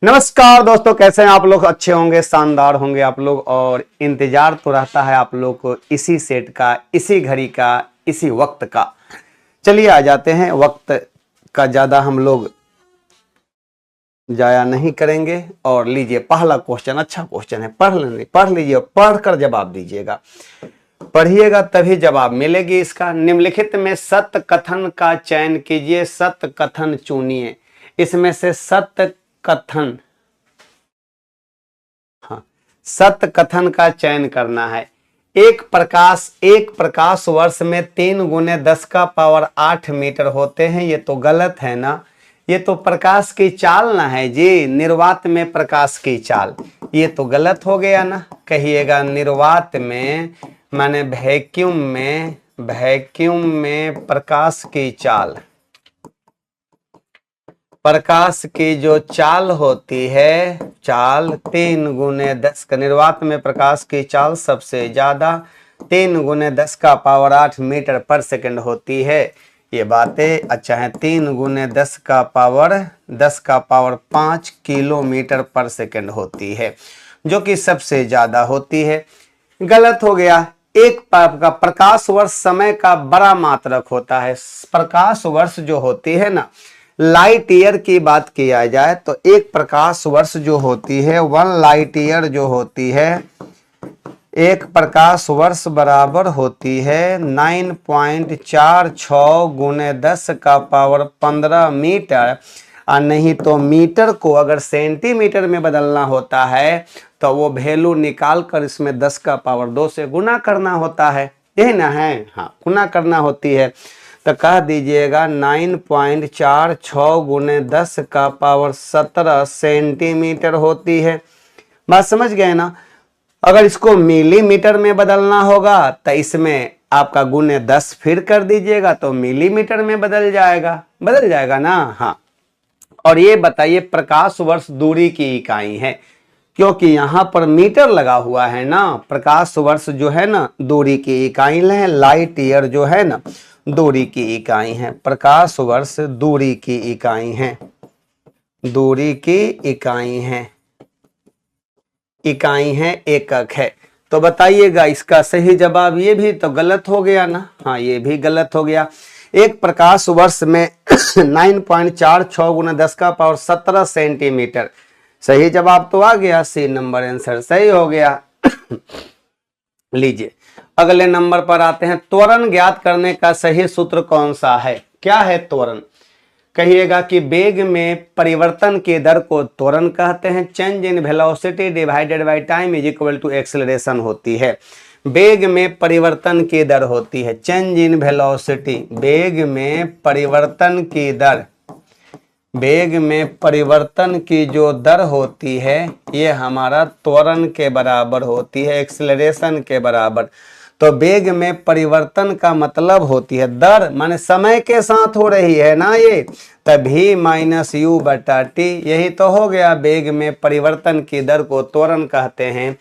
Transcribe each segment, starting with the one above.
नमस्कार दोस्तों, कैसे हैं आप लोग। अच्छे होंगे, शानदार होंगे आप लोग। और इंतजार तो रहता है आप लोग को इसी सेट का, इसी घड़ी का, इसी वक्त का। चलिए आ जाते हैं, वक्त का ज़्यादा हम लोग जाया नहीं करेंगे। और लीजिए पहला क्वेश्चन, अच्छा क्वेश्चन है, पढ़ लीजिए, पढ़कर जवाब दीजिएगा। पढ़िएगा तभी जवाब मिलेगी इसका। निम्नलिखित में सत्य कथन का चयन कीजिए, सत्य कथन चुनिए। इसमें से सत्य कथन, हाँ, सत्य कथन का चयन करना है। एक प्रकाश वर्ष में 3 गुने 10 का पावर 8 मीटर होते हैं। ये तो गलत है ना, ये तो प्रकाश की चाल ना है जी, निर्वात में प्रकाश की चाल। ये तो गलत हो गया ना। कहिएगा निर्वात में माने वैक्यूम में प्रकाश की चाल, प्रकाश की जो चाल होती है, चाल 3 गुने 10 का, निर्वात में प्रकाश की चाल सबसे ज्यादा 3 गुने 10 का पावर 8 मीटर पर सेकंड होती है। ये बातें अच्छा है। 3 गुने 10 का पावर 5 किलोमीटर पर सेकंड होती है, जो कि सबसे ज्यादा होती है। गलत हो गया। एक का प्रकाश वर्ष समय का बड़ा मात्रक होता है। प्रकाश वर्ष जो होती है ना, लाइट ईयर की बात किया जाए तो एक प्रकाश वर्ष जो होती है, 1 लाइट ईयर जो होती है, एक प्रकाश वर्ष बराबर होती है 9.46 गुने 10 का पावर 15 मीटर। और नहीं तो मीटर को अगर सेंटीमीटर में बदलना होता है तो वो वैल्यू निकाल कर इसमें 10 का पावर 2 से गुना करना होता है। यही ना है, हाँ, गुना करना होती है। तो कह दीजिएगा 9.46 गुने 10 का पावर 17 सेंटीमीटर होती है। बात समझ गए ना। अगर इसको मिलीमीटर में बदलना होगा तो इसमें आपका गुने 10 फिर कर दीजिएगा तो मिलीमीटर में बदल जाएगा ना। हाँ, और ये बताइए प्रकाश वर्ष दूरी की इकाई है, क्योंकि यहाँ पर मीटर लगा हुआ है ना। प्रकाश वर्ष जो है ना दूरी की इकाई है, लाइट ईयर जो है ना दूरी की इकाई है। प्रकाश वर्ष दूरी की इकाई है, दूरी की इकाई है, एकक है। तो बताइएगा इसका सही जवाब। ये भी तो गलत हो गया ना, हाँ, ये भी गलत हो गया। एक प्रकाश वर्ष में 9.46 गुना 10 का पावर 17 सेंटीमीटर। सही जवाब तो आ गया, सी नंबर आंसर सही हो गया। लीजिए अगले नंबर पर आते हैं। त्वरण ज्ञात करने का सही सूत्र कौन सा है? क्या है त्वरण? कहिएगा कि वेग में परिवर्तन की दर को त्वरण कहते हैं। Change in velocity divided by time is equal to acceleration होती है। वेग में परिवर्तन की दर होती है चेंज इन वेलोसिटी, वेग में परिवर्तन की दर, वेग में परिवर्तन की जो दर होती है ये हमारा त्वरण के बराबर होती है, एक्सेलरेशन के बराबर। तो वेग में परिवर्तन का मतलब होती है दर, माने समय के साथ हो रही है ना ये, तभी माइनस यू बटा टी। यही तो हो गया। वेग में परिवर्तन की दर को त्वरण कहते हैं।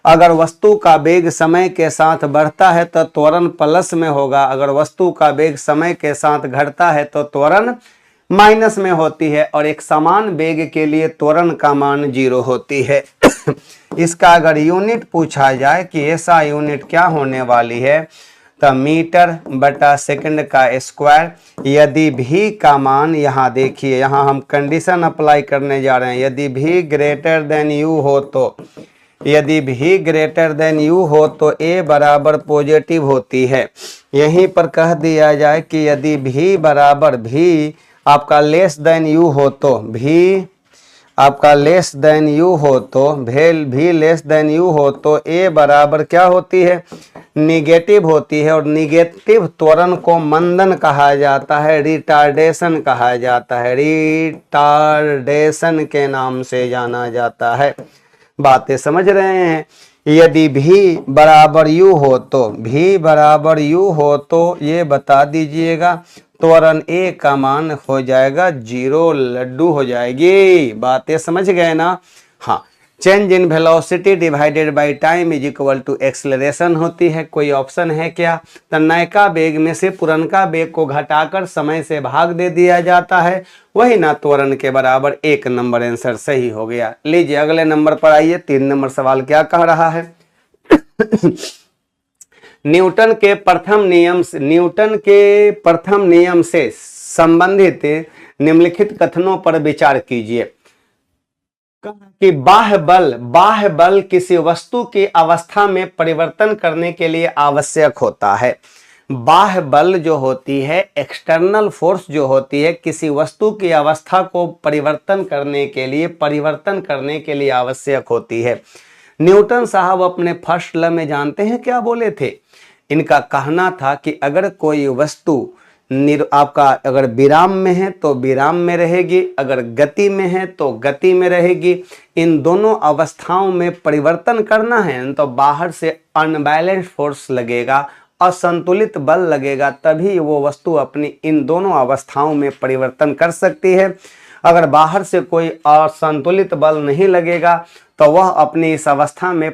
अगर वस्तु का वेग समय के साथ बढ़ता है तो त्वरण प्लस में होगा, अगर वस्तु का वेग समय के साथ घटता है तो त्वरण माइनस में होती है। और एक समान वेग के लिए त्वरण का मान 0 होती है। इसका अगर यूनिट पूछा जाए कि ऐसा यूनिट क्या होने वाली है, तो मीटर बटा सेकंड का स्क्वायर। यदि भी का मान, यहाँ देखिए, यहाँ हम कंडीशन अप्लाई करने जा रहे हैं। यदि भी ग्रेटर देन यू हो तो, यदि भी ग्रेटर देन यू हो तो ए बराबर पॉजिटिव होती है। यहीं पर कह दिया जाए कि यदि भी बराबर भी आपका लेस देन यू हो तो, भी आपका लेस देन यू हो तो, भी लेस देन यू हो तो ए बराबर क्या होती है? निगेटिव होती है। और निगेटिव त्वरण को मंदन कहा जाता है, रिटार्डेशन कहा जाता है, रिटार्डेशन के नाम से जाना जाता है। बातें समझ रहे हैं। यदि भी बराबर यू हो तो, भी बराबर यू हो तो ये बता दीजिएगा त्वरण ए का मान हो जाएगा 0, लड्डू हो जाएगी। बातें समझ गए ना। हाँ, change in velocity divided by time is equal to acceleration होती है। कोई ऑप्शन है क्या? तो नयका वेग में से पुरनका वेग को घटाकर समय से भाग दे दिया जाता है, वही ना त्वरण के बराबर। 1 नंबर आंसर सही हो गया। लीजिए अगले नंबर पर आइए। 3 नंबर सवाल क्या कह रहा है? न्यूटन के प्रथम नियम से संबंधित निम्नलिखित कथनों पर विचार कीजिए कि बाह्य बल किसी वस्तु की अवस्था में परिवर्तन करने के लिए आवश्यक होता है। बाह्य बल जो होती है, एक्सटर्नल फोर्स जो होती है, किसी वस्तु की अवस्था को परिवर्तन करने के लिए आवश्यक होती है। न्यूटन साहब अपने फर्स्ट लॉ में जानते हैं क्या बोले थे? इनका कहना था कि अगर कोई वस्तु आपका अगर विराम में है तो विराम में रहेगी, अगर गति में है तो गति में रहेगी। इन दोनों अवस्थाओं में परिवर्तन करना है तो बाहर से अनबैलेंस फोर्स लगेगा, असंतुलित बल लगेगा, तभी वो वस्तु अपनी इन दोनों अवस्थाओं में परिवर्तन कर सकती है। अगर बाहर से कोई असंतुलित बल नहीं लगेगा तो वह अपनी इस अवस्था में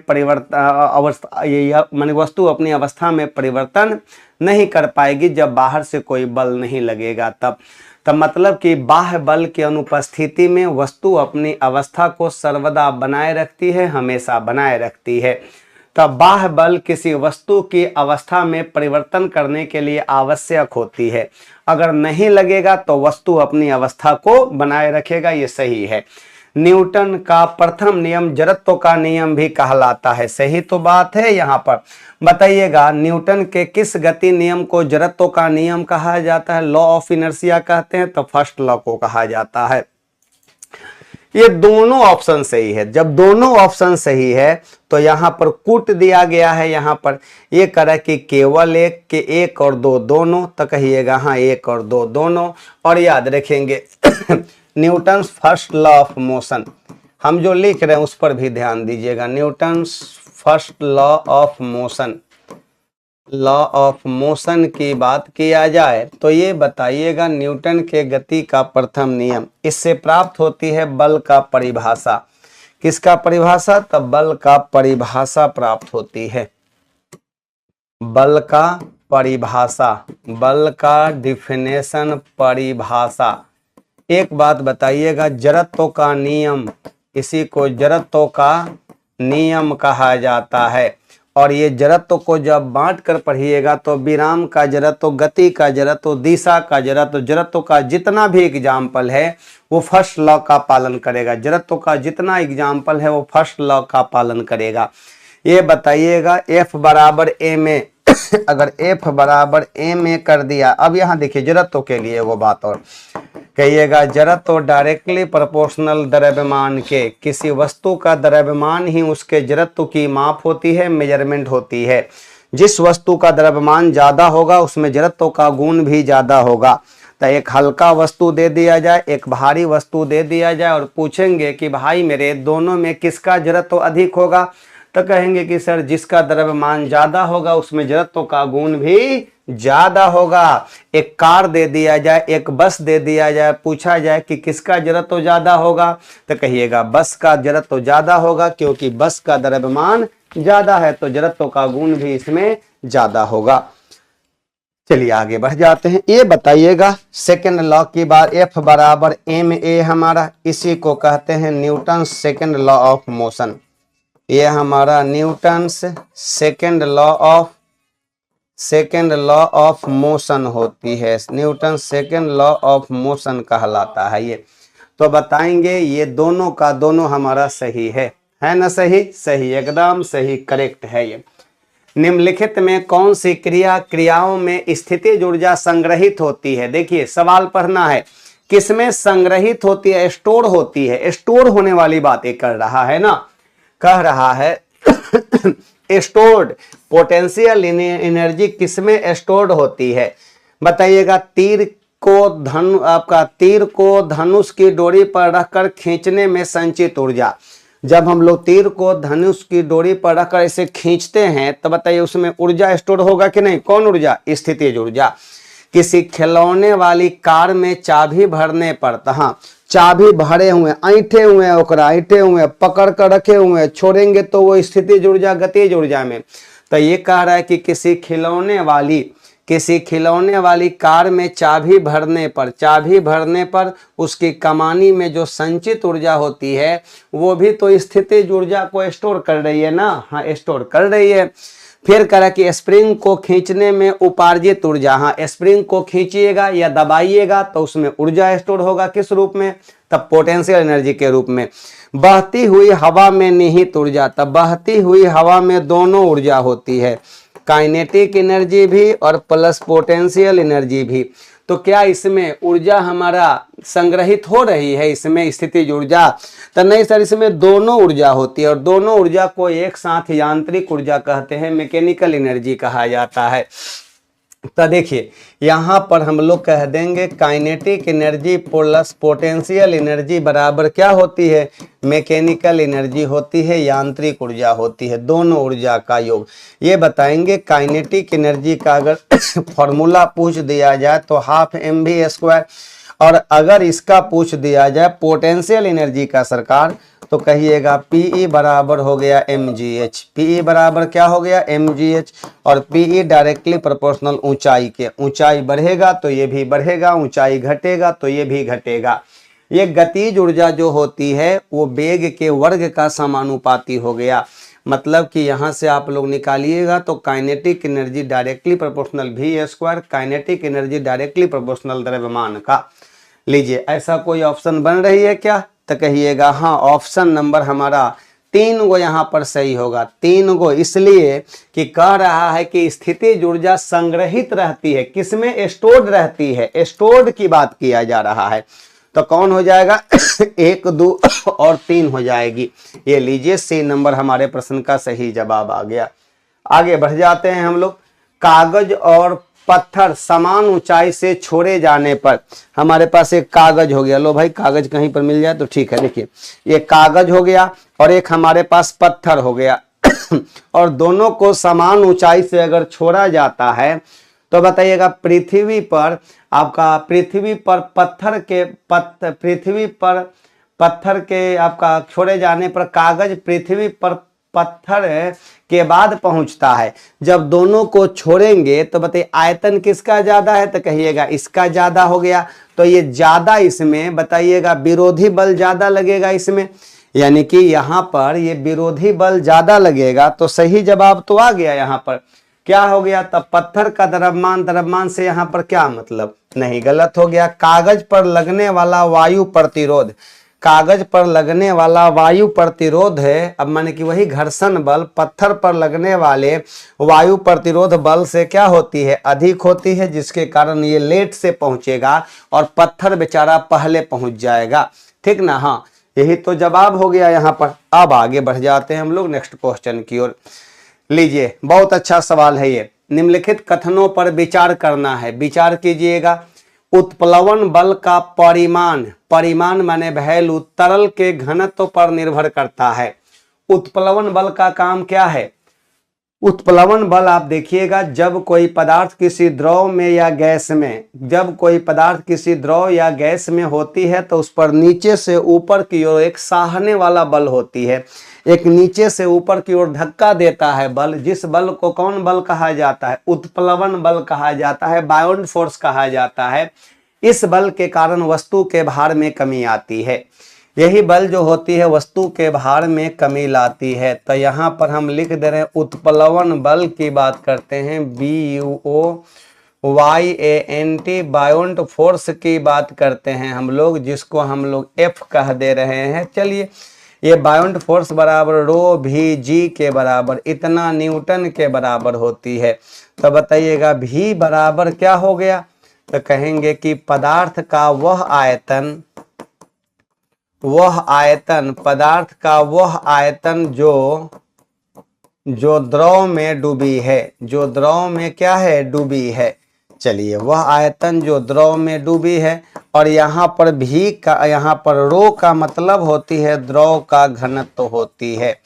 वस्तु अपनी अवस्था में परिवर्तन नहीं कर पाएगी जब बाहर से कोई बल नहीं लगेगा। तब मतलब कि बाह्य बल की अनुपस्थिति में वस्तु अपनी अवस्था को सर्वदा बनाए रखती है, हमेशा बनाए रखती है। तब बाह्य बल किसी वस्तु की अवस्था में परिवर्तन करने के लिए आवश्यक होती है। अगर नहीं लगेगा तो वस्तु अपनी अवस्था को बनाए रखेगा, ये सही है। न्यूटन का प्रथम नियम जड़त्व का नियम भी कहलाता है, सही तो बात है। यहाँ पर बताइएगा न्यूटन के किस गति नियम को जड़त्व का नियम कहा जाता है? लॉ ऑफ इनर्शिया कहते हैं, तो फर्स्ट लॉ को कहा जाता है। ये दोनों ऑप्शन सही है। जब दोनों ऑप्शन सही है तो यहाँ पर कूट दिया गया है। यहाँ पर ये करा कि केवल एक के 1 और 2 दोनों, तो कहिएगा हाँ 1 और 2 दोनों। और याद रखेंगे Newton's first law of motion, हम जो लिख रहे हैं उस पर भी ध्यान दीजिएगा। Newton's first law of motion, law of motion की बात किया जाए तो ये बताइएगा न्यूटन के गति का प्रथम नियम, इससे प्राप्त होती है बल का परिभाषा। किसका परिभाषा? तब बल का परिभाषा प्राप्त होती है। बल का परिभाषा, बल का डिफिनेशन, परिभाषा। एक बात बताइएगा, जड़त्व का नियम, इसी को जड़त्व का नियम कहा जाता है। और ये जड़त्व को जब बांट कर पढ़िएगा तो विराम का जड़त्व, गति का जड़त्व, दिशा का जड़त्व, जड़त्व का जितना भी एग्जाम्पल है वो फर्स्ट लॉ का पालन करेगा। जड़त्व का जितना एग्जाम्पल है वो फर्स्ट लॉ का पालन करेगा। ये बताइएगा F बराबर a में अगर F बराबर a में कर दिया, अब यहाँ देखिए जड़त्व के लिए वो बात और कहिएगा, जड़त्व डायरेक्टली प्रोपोर्शनल द्रव्यमान के, किसी वस्तु का द्रव्यमान ही उसके जड़त्व की माप होती है, मेजरमेंट होती है। जिस वस्तु का द्रव्यमान ज्यादा होगा उसमें जड़त्व का गुण भी ज्यादा होगा। तो एक हल्का वस्तु दे दिया जाए, एक भारी वस्तु दे दिया जाए और पूछेंगे कि भाई मेरे दोनों में किसका जड़त्व अधिक होगा, तो कहेंगे कि सर जिसका द्रव्यमान ज्यादा होगा उसमें जड़त्व का गुण भी ज्यादा होगा। एक कार दे दिया जाए, एक बस दे दिया जाए, पूछा जाए कि किसका जड़त्व ज्यादा होगा, तो कहिएगा बस का जड़त्व ज्यादा होगा, क्योंकि बस का द्रव्यमान ज्यादा है तो जड़त्व का गुण भी इसमें ज्यादा होगा। चलिए आगे बढ़ जाते हैं। ये बताइएगा सेकेंड लॉ की बार, F बराबर ma हमारा, इसी को कहते हैं Newton second law of motion. ये हमारा Newton's second law of motion होती है, Newton second law of motion कहलाता है ये। तो बताएंगे ये दोनों का दोनों हमारा सही है ना? सही एकदम सही, करेक्ट है ये। निम्नलिखित में कौन सी क्रियाओं में स्थितिज ऊर्जा संग्रहित होती है? देखिए सवाल पढ़ना है, किसमें संग्रहित होती है? स्टोर होती है। स्टोर होने वाली बातें कर रहा है ना, कह रहा है स्टोर्ड पोटेंशियल एनर्जी किसमें स्टोर्ड होती है? बताइएगा, तीर को धनुष की डोरी पर रखकर खींचने में संचित ऊर्जा। जब हम लोग तीर को धनुष की डोरी पर रखकर इसे खींचते हैं तो बताइए उसमें ऊर्जा स्टोर होगा कि नहीं? कौन ऊर्जा? स्थितिज ऊर्जा। किसी खिलौने वाली कार में चाबी भरने पर, हाँ चाबी भरे हुए, ऐंठे हुए, ओकरा ऐंठे हुए, पकड़ कर रखे हुए, छोड़ेंगे तो वो स्थितिज ऊर्जा गतिज ऊर्जा में। तो ये कह रहा है कि किसी खिलौने वाली कार में चाबी भरने पर उसकी कमानी में जो संचित ऊर्जा होती है वो भी तो स्थितिज ऊर्जा को स्टोर कर रही है ना। हाँ, स्टोर कर रही है। फिर कह कि स्प्रिंग को खींचने में उपार्जित ऊर्जा, हाँ स्प्रिंग को खींचिएगा या दबाइएगा तो उसमें ऊर्जा स्टोर होगा, किस रूप में, तब पोटेंशियल एनर्जी के रूप में। बहती हुई हवा में निहित ऊर्जा, तब बहती हुई हवा में दोनों ऊर्जा होती है, काइनेटिक एनर्जी भी और प्लस पोटेंशियल एनर्जी भी। तो क्या इसमें ऊर्जा हमारा संग्रहित हो रही है, इसमें स्थितिज ऊर्जा? तो नहीं सर, इसमें दोनों ऊर्जा होती है और दोनों ऊर्जा को एक साथ यांत्रिक ऊर्जा कहते हैं, मैकेनिकल एनर्जी कहा जाता है। तो देखिए यहाँ पर हम लोग कह देंगे kinetic energy plus potential energy बराबर क्या होती है, मैकेनिकल एनर्जी होती है, यांत्रिक ऊर्जा होती है, दोनों ऊर्जा का योग। ये बताएंगे काइनेटिक एनर्जी का अगर फॉर्मूला पूछ दिया जाए तो ½ mv², और अगर इसका पूछ दिया जाए पोटेंशियल एनर्जी का सरकार तो कहिएगा Pe बराबर हो गया mgh। Pe बराबर क्या हो गया, mgh। और Pe डायरेक्टली प्रोपोर्शनल ऊंचाई के, ऊंचाई बढ़ेगा तो ये भी बढ़ेगा, ऊंचाई घटेगा तो ये भी घटेगा। ये गतिज ऊर्जा जो होती है वो वेग के वर्ग का समानुपाती हो गया। मतलब कि यहाँ से आप लोग निकालिएगा तो kinetic energy directly proportional v², kinetic energy directly proportional द्रव्यमान का। लीजिए ऐसा कोई ऑप्शन बन रही है क्या, तो कहिएगा हाँ, ऑप्शन नंबर हमारा 3 गो यहाँ पर सही होगा। 3 गो इसलिए कि कह रहा है कि स्थितिज ऊर्जा संग्रहित रहती है, किसमें, स्टोर्ड रहती है, स्टोर्ड की बात किया जा रहा है। तो कौन हो जाएगा 1, 2 और 3 हो जाएगी। ये लीजिए C नंबर हमारे प्रश्न का सही जवाब आ गया। आगे बढ़ जाते हैं हम लोग। कागज और पत्थर समान ऊंचाई से छोड़े जाने पर, हमारे पास एक कागज हो गया, लो भाई कागज कहीं पर मिल जाए तो ठीक है। देखिए ये कागज हो गया और एक हमारे पास पत्थर हो गया और दोनों को समान ऊंचाई से अगर छोड़ा जाता है तो बताइएगा पृथ्वी पर आपका, पृथ्वी पर पत्थर के आपका छोड़े जाने पर कागज पृथ्वी पर पत्थर के बाद पहुंचता है। जब दोनों को छोड़ेंगे तो बताइए आयतन किसका ज्यादा है, तो कहिएगा इसका ज्यादा हो गया। तो ये ज्यादा, इसमें बताइएगा विरोधी बल ज्यादा लगेगा इसमें, यानी कि यहाँ पर ये विरोधी बल ज्यादा लगेगा। तो सही जवाब तो आ गया यहाँ पर, क्या हो गया, तब पत्थर का द्रव्यमान से यहाँ पर क्या मतलब, नहीं गलत हो गया। कागज पर लगने वाला वायु प्रतिरोध, कागज पर लगने वाला वायु प्रतिरोध है, अब माने कि वही घर्षण बल पत्थर पर लगने वाले वायु प्रतिरोध बल से क्या होती है, अधिक होती है, जिसके कारण ये लेट से पहुंचेगा और पत्थर बेचारा पहले पहुंच जाएगा। ठीक ना, हाँ यही तो जवाब हो गया यहाँ पर। अब आगे बढ़ जाते हैं हम लोग नेक्स्ट क्वेश्चन की ओर। लीजिए बहुत अच्छा सवाल है ये। निम्नलिखित कथनों पर विचार करना है, विचार कीजिएगा। उत्प्लवन बल का परिमाण माने वैल्यू तरल के घनत्व पर निर्भर करता है। उत्प्लवन बल का काम क्या है, उत्प्लवन बल आप देखिएगा जब कोई पदार्थ किसी द्रव में या गैस में, जब कोई पदार्थ किसी द्रव या गैस में होती है तो उस पर नीचे से ऊपर की ओर एक साहने वाला बल होती है, एक नीचे से ऊपर की ओर धक्का देता है बल, जिस बल को कौन बल कहा जाता है, उत्प्लवन बल कहा जाता है, बाउंड फोर्स कहा जाता है। इस बल के कारण वस्तु के भार में कमी आती है, यही बल जो होती है वस्तु के भार में कमी लाती है। तो यहाँ पर हम लिख दे रहे हैं उत्प्लवन बल की बात करते हैं, BUOYANT, बाउंड फोर्स की बात करते हैं हम लोग, जिसको हम लोग F कह दे रहे हैं। चलिए ये बाउंड फोर्स बराबर ρVg के बराबर इतना न्यूटन के बराबर होती है। तो बताइएगा V बराबर क्या हो गया, तो कहेंगे कि पदार्थ का वह आयतन पदार्थ का वह आयतन जो द्रव में डूबी है, जो द्रव में क्या है, डूबी है। चलिए वह आयतन जो द्रव में डूबी है, और यहाँ पर भी का, यहाँ पर रो का मतलब होती है द्रव का घनत्व होती है।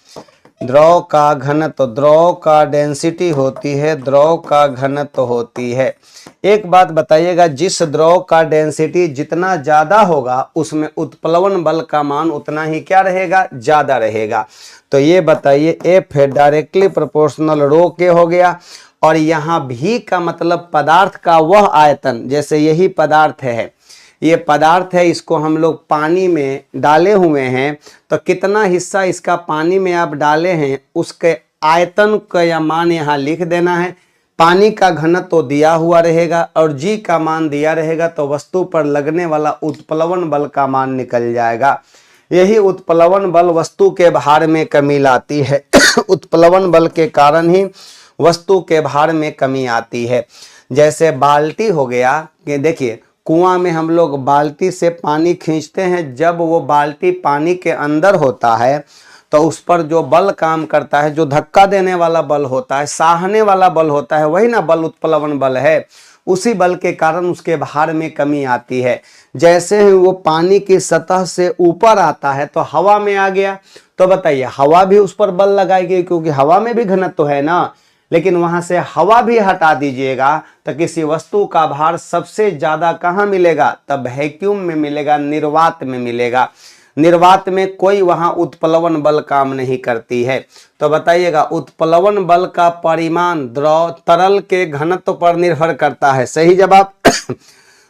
द्रव का घनत्व, द्रव का डेंसिटी होती है, द्रव का घनत्व होती है। एक बात बताइएगा, जिस द्रव का डेंसिटी जितना ज्यादा होगा उसमें उत्प्लवन बल का मान उतना ही क्या रहेगा, ज्यादा रहेगा। तो ये बताइए एफ है डायरेक्टली प्रोपोर्शनल रो के हो गया। और यहाँ भी का मतलब पदार्थ का वह आयतन, जैसे यही पदार्थ है, ये पदार्थ है, इसको हम लोग पानी में डाले हुए हैं, तो कितना हिस्सा इसका पानी में आप डाले हैं उसके आयतन का या मान यहाँ लिख देना है। पानी का घनत्व तो दिया हुआ रहेगा और जी का मान दिया रहेगा, तो वस्तु पर लगने वाला उत्प्लवन बल का मान निकल जाएगा। यही उत्प्लवन बल वस्तु के भार में कमी लाती है। उत्प्लवन बल के कारण ही वस्तु के भार में कमी आती है। जैसे बाल्टी हो गया, कि देखिए कुआं में हम लोग बाल्टी से पानी खींचते हैं, जब वो बाल्टी पानी के अंदर होता है तो उस पर जो बल काम करता है, जो धक्का देने वाला बल होता है, साहने वाला बल होता है, वही ना बल उत्प्लवन बल है। उसी बल के कारण उसके भार में कमी आती है। जैसे ही वो पानी की सतह से ऊपर आता है तो हवा में आ गया, तो बताइए हवा भी उस पर बल लगाएगी, क्योंकि हवा में भी घनत्व है ना। लेकिन वहां से हवा भी हटा दीजिएगा तो किसी वस्तु का भार सबसे ज्यादा कहाँ मिलेगा, तब वैक्यूम में मिलेगा, निर्वात में मिलेगा। निर्वात में कोई वहां उत्प्लवन बल काम नहीं करती है। तो बताइएगा उत्प्लवन बल का परिमाण द्रव तरल के घनत्व पर निर्भर करता है। सही जवाब।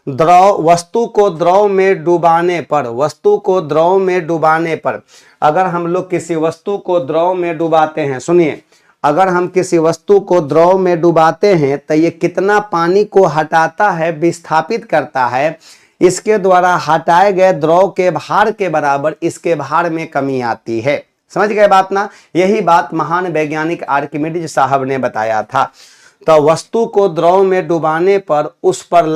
द्रव वस्तु को द्रव में डुबाने पर, वस्तु को द्रव में डुबाने पर, अगर हम लोग किसी वस्तु को द्रव में डुबाते हैं, सुनिए, अगर हम किसी वस्तु को द्रव में डुबाते हैं तो ये कितना पानी को हटाता है, विस्थापित करता है, इसके द्वारा हटाए गए द्रव के भार के बराबर इसके भार में कमी आती है। समझ गए बात ना। यही बात महान वैज्ञानिक आर्किमिडीज साहब ने बताया था। तो वस्तु को द्रव में डुबाने पर उस पर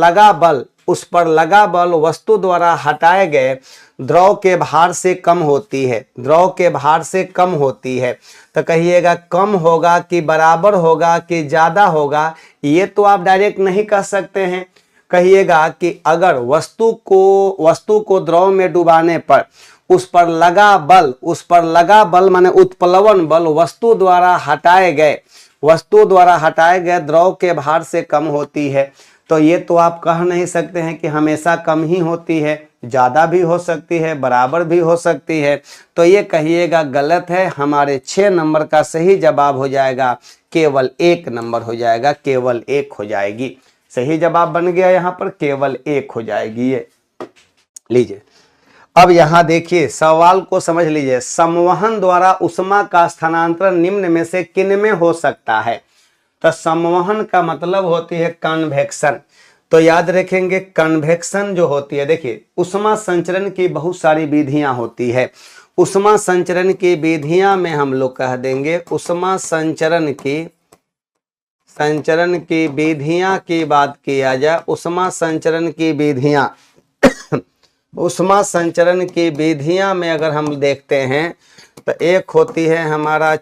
लगा बल वस्तु द्वारा हटाए गए द्रव के भार से कम होती है, द्रव के भार से कम होती है। तो कहिएगा कम होगा कि बराबर होगा कि ज्यादा होगा, ये तो आप डायरेक्ट नहीं कह सकते हैं। कहिएगा कि अगर वस्तु को द्रव में डुबाने पर उस पर लगा बल माने उत्प्लवन बल वस्तु द्वारा हटाए गए द्रव के भार से कम होती है। तो ये तो आप कह नहीं सकते हैं कि हमेशा कम ही होती है, ज्यादा भी हो सकती है, बराबर भी हो सकती है। तो ये कहिएगा गलत है। हमारे 6 नंबर का सही जवाब हो जाएगा केवल 1 नंबर हो जाएगा, केवल 1 हो जाएगी। सही जवाब बन गया, यहाँ पर केवल 1 हो जाएगी। ये लीजिए, अब यहाँ देखिए सवाल को समझ लीजिए। संवहन द्वारा उष्मा का स्थानांतरण निम्न में से किन में हो सकता है। तो संवहन का मतलब होती है कन्वेक्शन। तो याद रखेंगे कन्वेक्शन जो होती है, देखिए उष्मा संचरण की बहुत सारी विधियां होती है। उष्मा संचरण की विधियां में हम लोग कह देंगे, उष्मा संचरण की विधियां की बात किया जाए, उष्मा संचरण की विधियां उष्मा संचरण की विधियां में अगर हम देखते हैं तो एक होती है हमारा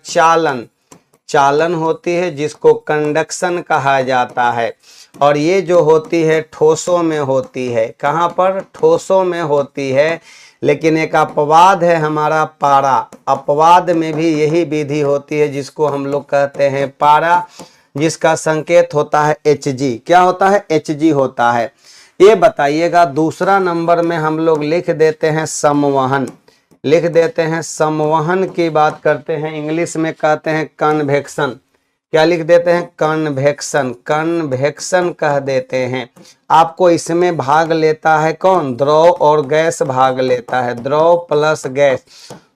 चालन होती है, जिसको कंडक्शन कहा जाता है। और ये जो होती है ठोसों में होती है। कहाँ पर? ठोसों में होती है। लेकिन एक अपवाद है हमारा पारा, अपवाद में भी यही विधि होती है, जिसको हम लोग कहते हैं पारा, जिसका संकेत होता है Hg। क्या होता है? Hg होता है। ये बताइएगा दूसरा नंबर में हम लोग लिख देते हैं संवहन, लिख देते हैं संवहन की बात करते हैं, इंग्लिश में कहते हैं कन्वेक्शन। क्या लिख देते हैं? कन्वेक्शन, कन्वेक्शन कह देते हैं। आपको इसमें भाग लेता है कौन? द्रव और गैस भाग लेता है, द्रव प्लस गैस,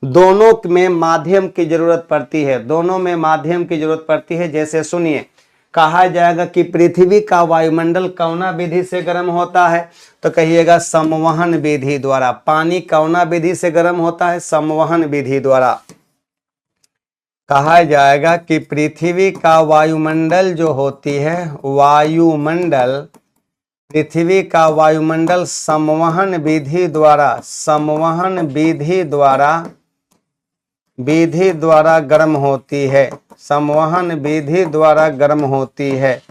दोनों में माध्यम की जरूरत पड़ती है, दोनों में माध्यम की जरूरत पड़ती है। जैसे सुनिए, कहा जाएगा कि पृथ्वी का वायुमंडल कौना विधि से गर्म होता है, तो कहिएगा संवहन विधि द्वारा। पानी कौना विधि से गर्म होता है? संवहन विधि द्वारा। कहा जाएगा कि पृथ्वी का वायुमंडल जो होती है, वायुमंडल, पृथ्वी का वायुमंडल संवहन विधि द्वारा गर्म होती है, संवहन विधि द्वारा गर्म होती है।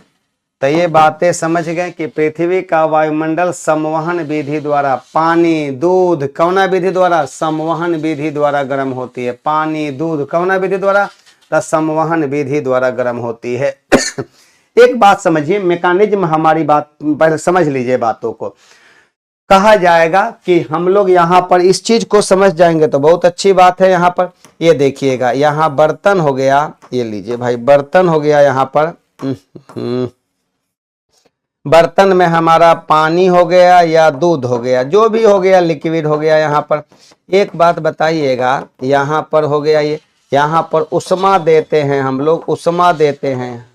तो ये बातें समझ गए कि पृथ्वी का वायुमंडल संवहन विधि द्वारा, पानी दूध कौना विधि द्वारा, संवहन विधि द्वारा गर्म होती है। पानी दूध कौना विधि द्वारा, तो संवहन विधि द्वारा गर्म होती है। एक बात समझिए, मैकेनिज्म हमारी बात पहले समझ लीजिए बातों को। कहा जाएगा कि हम लोग यहाँ पर इस चीज को समझ जाएंगे तो बहुत अच्छी बात है। यहाँ पर ये देखिएगा, यहाँ बर्तन हो गया, ये लीजिए भाई, बर्तन हो गया यहाँ पर, बर्तन में हमारा पानी हो गया या दूध हो गया, जो भी हो गया, लिक्विड हो गया। यहाँ पर एक बात बताइएगा, यहाँ पर हो गया ये, यहाँ पर उष्मा देते हैं हम लोग, उष्मा देते हैं,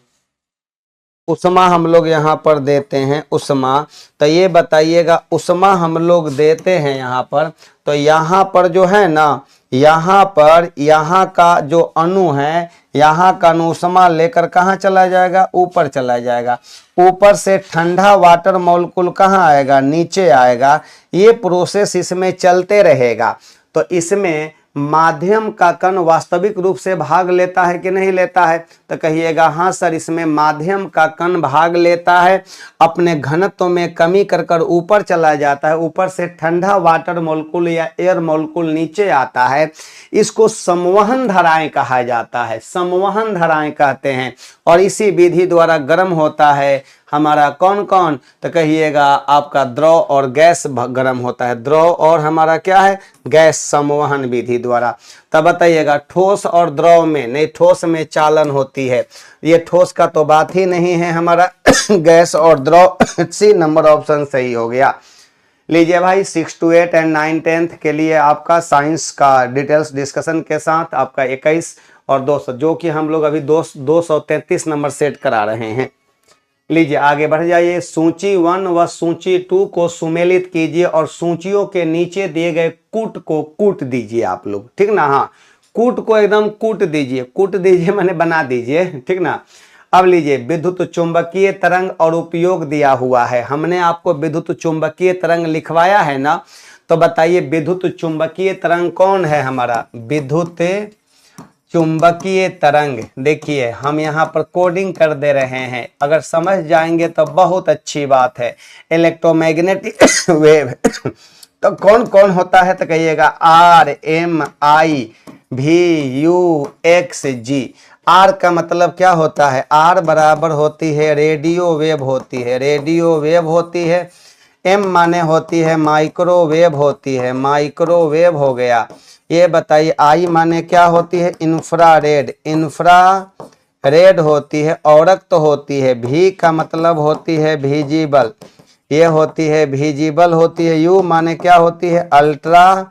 उष्मा हम लोग यहाँ पर देते हैं, उष्मा। तो ये बताइएगा, उष्मा हम लोग देते हैं यहाँ पर, तो यहाँ पर जो है ना, यहाँ पर यहाँ का जो अणु है, यहाँ का अणु उष्मा लेकर कहाँ चला जाएगा, ऊपर चला जाएगा। ऊपर से ठंडा वाटर मॉलिक्यूल कहाँ आएगा, नीचे आएगा। ये प्रोसेस इसमें चलते रहेगा। तो इसमें माध्यम का कण वास्तविक रूप से भाग लेता है कि नहीं लेता है, तो कहिएगा हाँ सर, इसमें माध्यम का कण भाग लेता है, अपने घनत्व में कमी कर कर ऊपर चला जाता है। ऊपर से ठंडा वाटर मॉलिक्यूल या एयर मॉलिक्यूल नीचे आता है। इसको संवहन धाराएं कहा जाता है, संवहन धाराएं कहते हैं। और इसी विधि द्वारा गर्म होता है हमारा कौन कौन, तो कहिएगा आपका द्रव और गैस गर्म होता है। द्रव और हमारा क्या है, गैस, संवहन विधि द्वारा। तब बताइएगा ठोस और द्रव में, नहीं ठोस में चालन होती है, ये ठोस का तो बात ही नहीं है हमारा। गैस और द्रव, सी नंबर ऑप्शन सही हो गया। लीजिए भाई 6 to 8 एंड 9 10th के लिए आपका साइंस का डिटेल्स डिस्कशन के साथ आपका 21 और 200, जो कि हम लोग अभी 233 नंबर सेट करा रहे हैं। लीजिए आगे बढ़ जाइए। सूची 1 व सूची 2 को सुमेलित कीजिए और सूचियों के नीचे दिए गए कूट को कूट दीजिए आप लोग, ठीक ना। हाँ, कूट को एकदम कूट दीजिए, कूट दीजिए मैंने बना दीजिए, ठीक ना। अब लीजिए, विद्युत चुंबकीय तरंग और उपयोग दिया हुआ है। हमने आपको विद्युत चुंबकीय तरंग लिखवाया है ना, तो बताइए विद्युत चुंबकीय तरंग कौन है हमारा, विद्युत चुंबकीय तरंग। देखिए हम यहाँ पर कोडिंग कर दे रहे हैं, अगर समझ जाएंगे तो बहुत अच्छी बात है। इलेक्ट्रोमैग्नेटिक वेव तो कौन कौन होता है, तो कहिएगा RMIVUXG। आर का मतलब क्या होता है, आर बराबर होती है रेडियो वेव होती है, रेडियो वेव होती है। एम माने होती है माइक्रोवेव होती है, माइक्रोवेव हो गया। ये बताइए आई माने क्या होती है, इंफ्रारेड, इंफ्रारेड होती है। औरक तो होती है। भी का मतलब होती है विजिबल, ये होती है विजिबल होती है। यू माने क्या होती है, अल्ट्रा,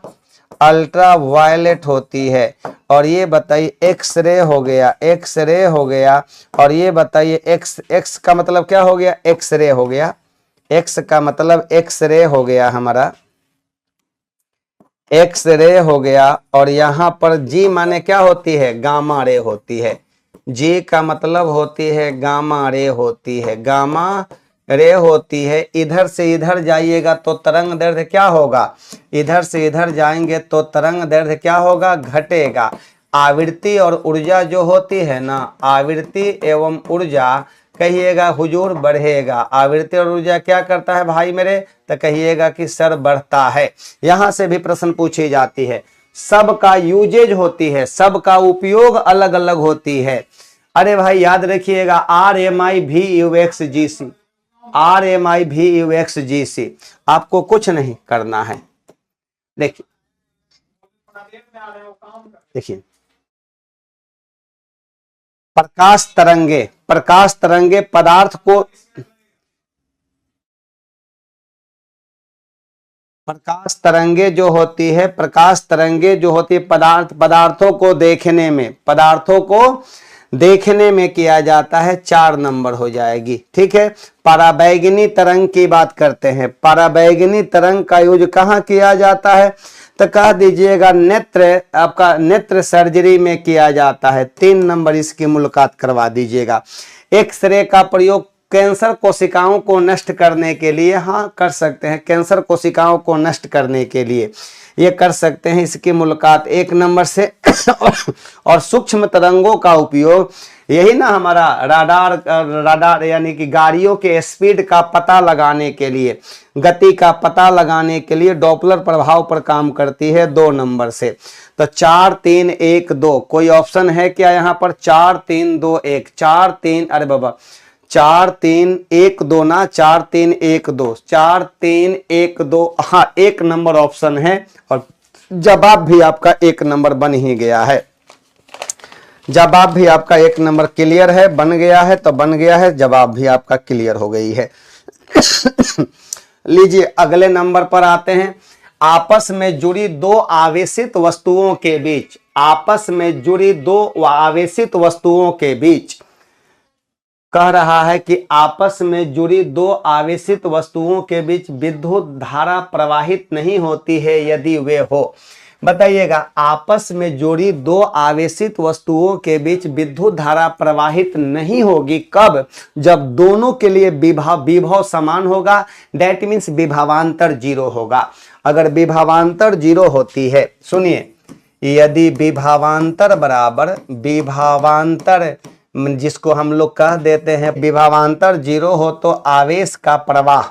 अल्ट्रा वायलेट होती है। और ये बताइए एक्सरे हो गया, एक्सरे हो गया। और ये बताइए एक्स, एक्स का मतलब क्या हो गया, एक्सरे हो गया। एक्स का मतलब एक्सरे हो गया हमारा, एक्सरे हो गया। और यहाँ पर जी माने क्या होती है, गामा रे होती है। जी का मतलब होती है गामा रे होती है, गामा रे होती है। इधर से इधर जाइएगा तो तरंग दैर्ध्य क्या होगा, इधर से इधर जाएंगे तो तरंग दैर्ध्य क्या होगा, घटेगा। आवृत्ति और ऊर्जा जो होती है ना, आवृत्ति एवं ऊर्जा कहिएगा हुजूर बढ़ेगा। आवृत्ति और ऊर्जा क्या करता है भाई मेरे, तो कहिएगा कि सर बढ़ता है। यहां से भी प्रश्न पूछी जाती है। सबका यूजेज होती है, सबका उपयोग अलग अलग होती है। अरे भाई याद रखिएगा RMIVUXGC, RMIVUXGC, आपको कुछ नहीं करना है। देखिए देखिए प्रकाश तरंगे, प्रकाश तरंगे पदार्थ को, प्रकाश तरंगे जो होती है, प्रकाश तरंगे जो होती है पदार्थों को देखने में, पदार्थों को देखने में किया जाता है। 4 नंबर हो जाएगी, ठीक है। पराबैंगनी तरंग की बात करते हैं। पराबैंगनी तरंग का यूज कहाँ किया जाता है, तो कह दीजिएगा नेत्र, आपका नेत्र सर्जरी में किया जाता है। 3 नंबर इसकी मुलाकात करवा दीजिएगा। एक्सरे का प्रयोग कैंसर कोशिकाओं को नष्ट करने के लिए, हाँ कर सकते हैं, कैंसर कोशिकाओं को नष्ट करने के लिए ये कर सकते हैं, इसकी मुलाकात 1 नंबर से। और सूक्ष्म तरंगों का उपयोग यही ना हमारा राडार यानी कि गाड़ियों के स्पीड का पता लगाने के लिए, गति का पता लगाने के लिए डॉपलर प्रभाव पर काम करती है 2 नंबर से। तो 4 3 1 2 कोई ऑप्शन है क्या यहाँ पर? 4 3 2 1 4 3, अरे बाबा 4 3 1 2 ना, 4 3 1 2 4 3 1 2, हाँ 1 नंबर ऑप्शन है और जवाब भी आपका 1 नंबर बन ही गया है। जवाब भी आपका 1 नंबर क्लियर है, बन गया है तो बन गया है, जवाब भी आपका क्लियर हो गई है। लीजिए अगले नंबर पर आते हैं। आपस में जुड़ी 2 आवेशित वस्तुओं के बीच, आपस में जुड़ी 2 आवेशित वस्तुओं के बीच कह रहा है कि आपस में जुड़ी 2 आवेशित वस्तुओं के बीच विद्युत धारा प्रवाहित नहीं होती है यदि वे हो। बताइएगा, आपस में जुड़ी 2 आवेशित वस्तुओं के बीच विद्युत धारा प्रवाहित नहीं होगी कब? जब दोनों के लिए विभव समान होगा, दैट मीन्स विभवांतर 0 होगा। अगर विभवांतर 0 होती है, सुनिए, यदि विभवांतर बराबर विभवांतर जिसको हम लोग कह देते हैं विभवांतर 0 हो तो आवेश का प्रवाह,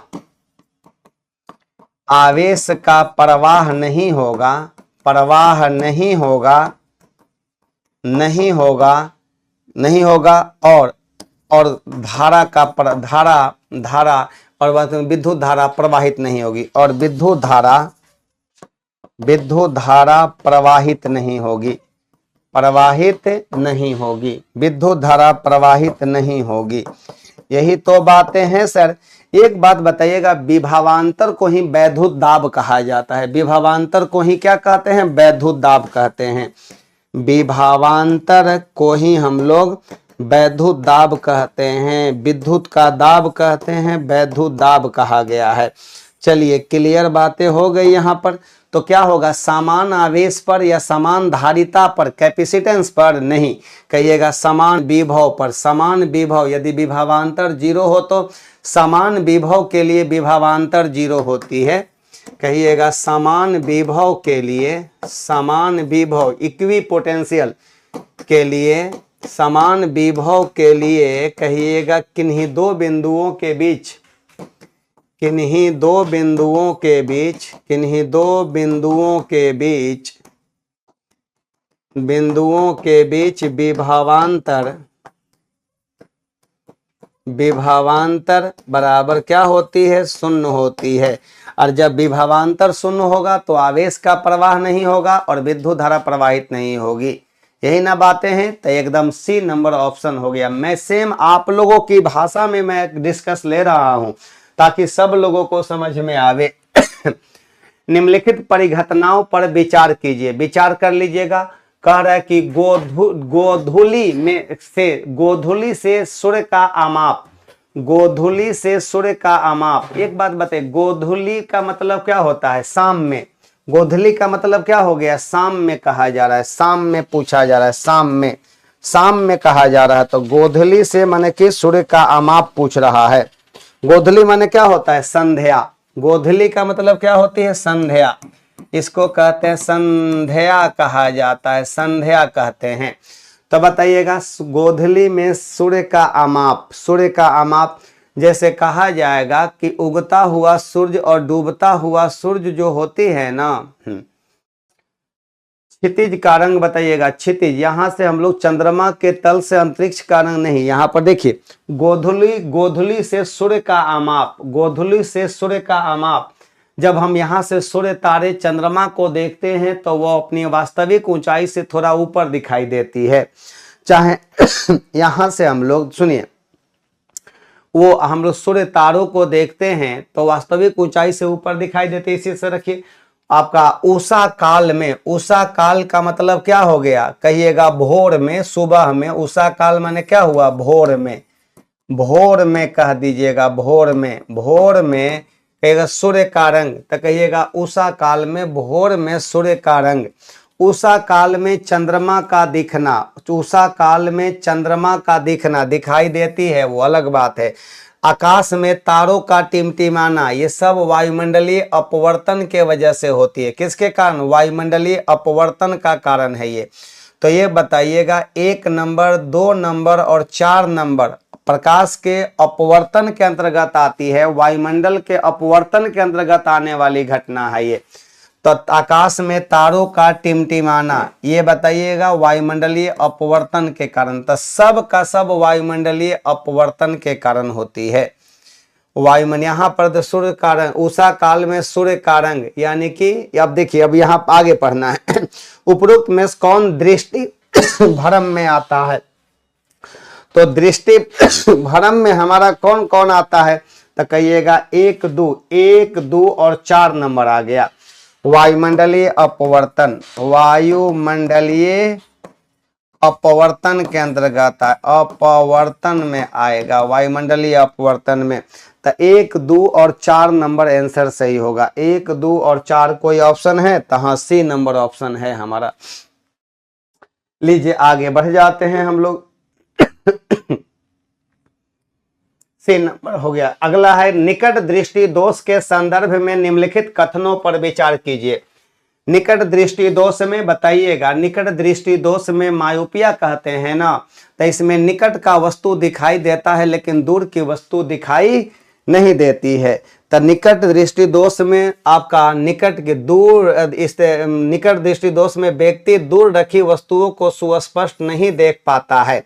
आवेश का प्रवाह नहीं होगा, प्रवाह नहीं होगा, नहीं होगा, नहीं होगा और धारा का धारा और विद्युत धारा प्रवाहित नहीं होगी और विद्युत धारा प्रवाहित नहीं होगी, प्रवाहित नहीं होगी, विद्युत धारा प्रवाहित नहीं होगी। यही तो बातें हैं सर। एक बात बताइएगा, विभवांतर को ही वैद्युत दाब कहा जाता है। विभवांतर को ही क्या कहते हैं? वैद्युत दाब कहते हैं। विभवांतर को ही हम लोग वैद्युत दाब कहते हैं, विद्युत का दाब कहते हैं, वैद्युत दाब कहा गया है। चलिए क्लियर बातें हो गई यहाँ पर। तो क्या होगा? समान आवेश पर या समान धारिता पर, कैपेसिटेंस पर नहीं, कहिएगा समान विभव पर। समान विभव, यदि विभवांतर 0 हो तो समान विभव के लिए विभवांतर 0 होती है। कहिएगा समान विभव के लिए, समान विभव इक्वी पोटेंशियल के लिए, समान विभव के लिए कहिएगा किन्हीं 2 बिंदुओं के बीच, किन्हीं 2 बिंदुओं के बीच, किन्हीं 2 बिंदुओं के बीच, बिंदुओं के बीच विभवांतर, विभवांतर बराबर क्या होती है? 0 होती है। और जब विभवांतर 0 होगा तो आवेश का प्रवाह नहीं होगा और विद्युत धारा प्रवाहित नहीं होगी। यही ना बातें हैं। तो एकदम सी नंबर ऑप्शन हो गया। मैं सेम आप लोगों की भाषा में मैं डिस्कस ले रहा हूं ताकि सब लोगों को समझ में आवे। निम्नलिखित परिघटनाओं पर विचार कीजिए। विचार कर लीजिएगा। कह रहा है कि गोधूली से सूर्य का अमाप, गोधूली से सूर्य का अमाप। एक बात बताइए, गोधूली का मतलब क्या होता है? शाम में। गोधूली का मतलब क्या हो गया? शाम में कहा जा रहा है, शाम में पूछा जा रहा है, शाम में, शाम में कहा जा रहा है। तो गोधूली से माने कि सूर्य का अमाप पूछ रहा है। गोधूली माने क्या होता है? संध्या। गोधूली का मतलब क्या होती है? संध्या। इसको कहते हैं संध्या कहा जाता है, संध्या कहते हैं। तो बताइएगा, गोधूली में सूर्य का अमाप, सूर्य का अमाप जैसे कहा जाएगा कि उगता हुआ सूर्य और डूबता हुआ सूर्य जो होती है ना, क्षितिज का रंग बताइएगा। क्षितिज, यहां से हम लोग चंद्रमा के तल से अंतरिक्ष का रंग नहीं, यहाँ पर देखिए गोधूली, गोधूली से सूर्य का अमाप, गोधूली से सूर्य का अमाप। जब हम यहाँ से सूर्य तारे चंद्रमा को देखते हैं तो वो अपनी वास्तविक ऊंचाई से थोड़ा ऊपर दिखाई देती है। चाहे यहाँ से हम लोग, सुनिए, वो हम लोग सूर्य तारों को देखते हैं तो वास्तविक ऊंचाई से ऊपर दिखाई देते। इसी से रखिए आपका उषा काल में, उषा काल का मतलब क्या हो गया? कहिएगा भोर में, सुबह में। उषा काल माने क्या हुआ? भोर में, भोर में कह दीजिएगा, भोर में। भोर में कहिएगा सूर्य का रंग, तो कहिएगा उषा काल में, भोर में सूर्य का रंग। उषा काल में चंद्रमा का दिखना, उषा काल में चंद्रमा का दिखना, दिखाई देती है वो अलग बात है। आकाश में तारों का टिमटिमाना, ये सब वायुमंडलीय अपवर्तन के वजह से होती है। किसके कारण? वायुमंडलीय अपवर्तन का कारण है ये। तो ये बताइएगा 1 नंबर, 2 नंबर और 4 नंबर प्रकाश के अपवर्तन के अंतर्गत आती है, वायुमंडल के अपवर्तन के अंतर्गत आने वाली घटना है ये। तो आकाश में तारों का टिमटिमाना, ये बताइएगा वायुमंडलीय अपवर्तन के कारण। तो सब का सब वायुमंडलीय अपवर्तन के कारण होती है वायुमंडल। यहाँ पर सूर्य का रंग, उषा काल में सूर्य का रंग, यानी कि अब देखिए, अब यहाँ आगे पढ़ना है उपरोक्त में कौन दृष्टि भ्रम में आता है? तो दृष्टि भ्रम में हमारा कौन कौन आता है? तो कहिएगा 1, 2 और 4 नंबर आ गया। वायुमंडलीय अपवर्तन, वायुमंडलीय अपवर्तन के अंतर्गत अपवर्तन में आएगा, वायुमंडलीय अपवर्तन में। तो 1, 2 और 4 नंबर आंसर सही होगा। 1, 2 और 4 कोई ऑप्शन है? तो हाँ, सी नंबर ऑप्शन है हमारा। लीजिए आगे बढ़ जाते हैं हम लोग। सी नंबर हो गया। अगला है निकट दृष्टि दोष के संदर्भ में निम्नलिखित कथनों पर विचार कीजिए। निकट दृष्टि दोष में बताइएगा, निकट दृष्टि दोष में मायोपिया कहते हैं ना, तो इसमें निकट का वस्तु दिखाई देता है लेकिन दूर की वस्तु दिखाई नहीं देती है। तो निकट दृष्टि दोष में आपका निकट के दूर, इस निकट दृष्टि दोष में व्यक्ति दूर रखी वस्तुओं को सुस्पष्ट नहीं देख पाता है।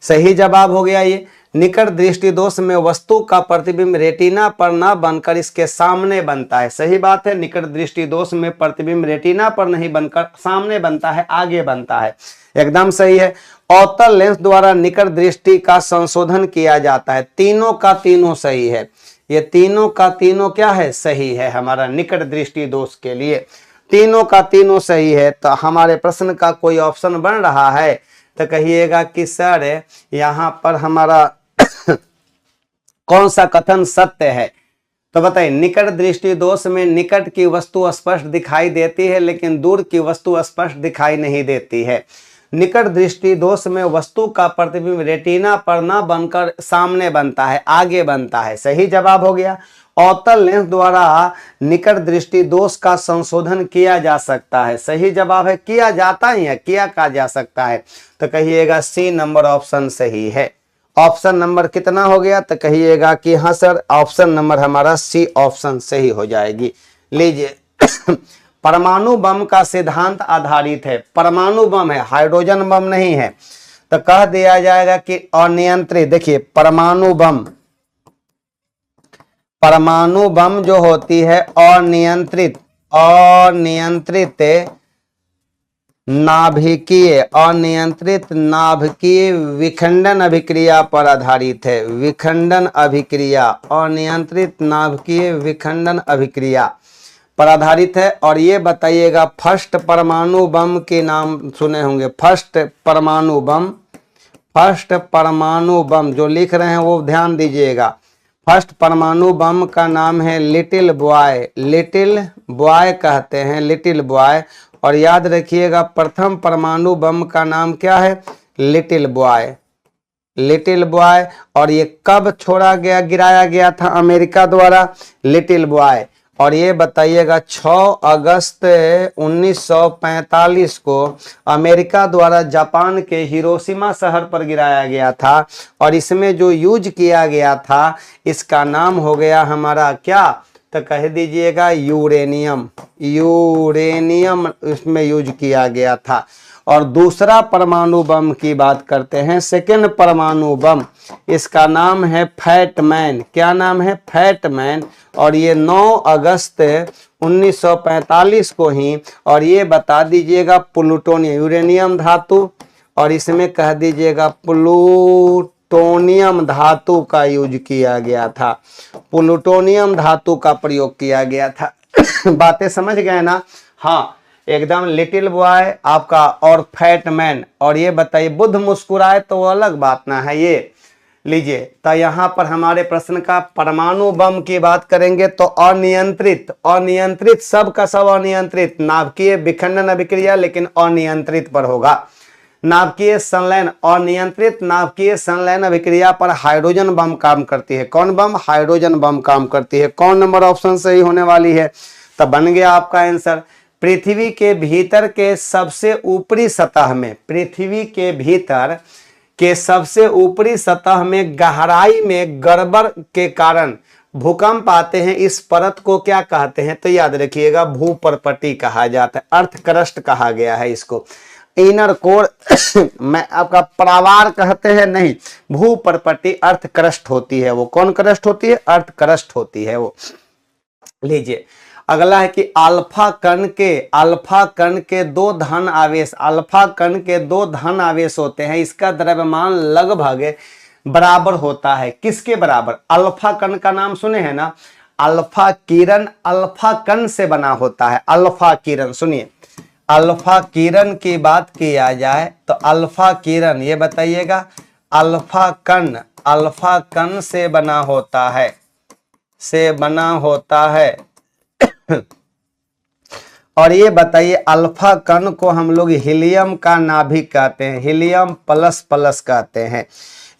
सही जवाब हो गया ये। निकट दृष्टि दोष में वस्तु का प्रतिबिंब रेटिना पर न बनकर इसके सामने बनता है। सही बात है, निकट दृष्टि दोष में प्रतिबिंब रेटिना पर नहीं बनकर सामने बनता है, आगे बनता है, एकदम सही है। अवतल लेंस द्वारा निकट दृष्टि का संशोधन किया जाता है। तीनों का तीनों सही है, ये तीनों का तीनों क्या है? सही है हमारा निकट दृष्टि दोष के लिए, तीनों का तीनों सही है। तो हमारे प्रश्न का कोई ऑप्शन बन रहा है? तो कहिएगा कि सर यहाँ पर हमारा कौन सा कथन सत्य है? तो बताइए, निकट दृष्टि दोष में निकट की वस्तु स्पष्ट दिखाई देती है लेकिन दूर की वस्तु स्पष्ट दिखाई नहीं देती है। निकट दृष्टि दोष में वस्तु का प्रतिबिंब रेटिना पर न बनकर सामने बनता है, आगे बनता है। सही जवाब हो गया। अवतल लेंस द्वारा निकट दृष्टि दोष का संशोधन किया जा सकता है। सही जवाब है, किया जाता ही है, किया कहा जा सकता है। तो कहिएगा सी नंबर ऑप्शन सही है। ऑप्शन नंबर कितना हो गया? तो कहिएगा कि हाँ सर, ऑप्शन नंबर हमारा सी ऑप्शन सही हो जाएगी। लीजिए परमाणु बम का सिद्धांत आधारित है। परमाणु बम है, हाइड्रोजन बम नहीं है। तो कह दिया जाएगा कि अनियंत्रित, देखिए परमाणु बम जो होती है अनियंत्रित नाभिकीय विखंडन अभिक्रिया पर आधारित है। विखंडन अभिक्रिया, अनियंत्रित नाभिकीय विखंडन अभिक्रिया पर आधारित है। और ये बताइएगा फर्स्ट परमाणु बम के नाम सुने होंगे। फर्स्ट परमाणु बम जो लिख रहे हैं वो ध्यान दीजिएगा। फर्स्ट परमाणु बम का नाम है लिटिल बॉय कहते हैं, लिटिल बॉय। और याद रखिएगा प्रथम परमाणु बम का नाम क्या है? Little boy. और ये कब गिराया गया था अमेरिका द्वारा? Little boy. और ये बताइएगा 6 अगस्त 1945 को अमेरिका द्वारा जापान के हिरोशिमा शहर पर गिराया गया था। और इसमें जो यूज किया गया था इसका नाम हो गया हमारा क्या? तो कह दीजिएगा यूरेनियम इसमें यूज किया गया था। और दूसरा परमाणु बम की बात करते हैं, सेकेंड परमाणु बम, इसका नाम है फैटमैन। क्या नाम है? फैटमैन। और ये 9 अगस्त 1945 को ही, और ये बता दीजिएगा प्लूटोनियम, यूरेनियम धातु, और इसमें कह दीजिएगा प्लूटोनियम धातु का यूज किया गया था, प्लूटोनियम धातु का प्रयोग किया गया था। बातें समझ गए ना? हाँ एकदम, लिटिल बॉय आपका और फैटमैन। और ये बताइए बुद्ध मुस्कुराए तो वो अलग बात ना है ये। लीजिए तो यहाँ पर हमारे प्रश्न का परमाणु बम की बात करेंगे तो अनियंत्रित सब का सब अनियंत्रित, नाभिकीय विखंडन अभिक्रिया लेकिन अनियंत्रित पर होगा। नाभिकीय संलयन, अनियंत्रित नाभिकीय संलयन अभिक्रिया पर हाइड्रोजन बम काम करती है। कौन बम? हाइड्रोजन बम काम करती है। कौन नंबर ऑप्शन सही होने वाली है? तो बन गया आपका आंसर पृथ्वी के भीतर के सबसे ऊपरी सतह में, पृथ्वी के भीतर के सबसे ऊपरी सतह में गहराई में गड़बड़ के कारण भूकंप आते हैं। इस परत को क्या कहते हैं? तो याद रखिएगा भूपर्पटी कहा जाता है, अर्थ क्रस्ट कहा गया है इसको। इनर कोर मैं आपका प्रावार कहते हैं, नहीं, भूपर्पटी अर्थ क्रस्ट होती है वो। कौन क्रस्ट होती है? अर्थ क्रस्ट होती है वो। लीजिए अगला है कि अल्फा कण के दो धन आवेश, अल्फा कण के दो धन आवेश होते हैं। इसका द्रव्यमान लगभग बराबर होता है। किसके बराबर? अल्फा कण का नाम सुने हैं ना, अल्फा किरण अल्फा कण से बना होता है। अल्फा किरण, सुनिए, अल्फा किरण की बात किया जाए तो अल्फा किरण, ये बताइएगा, अल्फा कण से बना होता है, से बना होता है। और ये बताइए अल्फा कण को हम लोग हीलियम का नाभिक कहते हैं, हीलियम प्लस प्लस कहते हैं,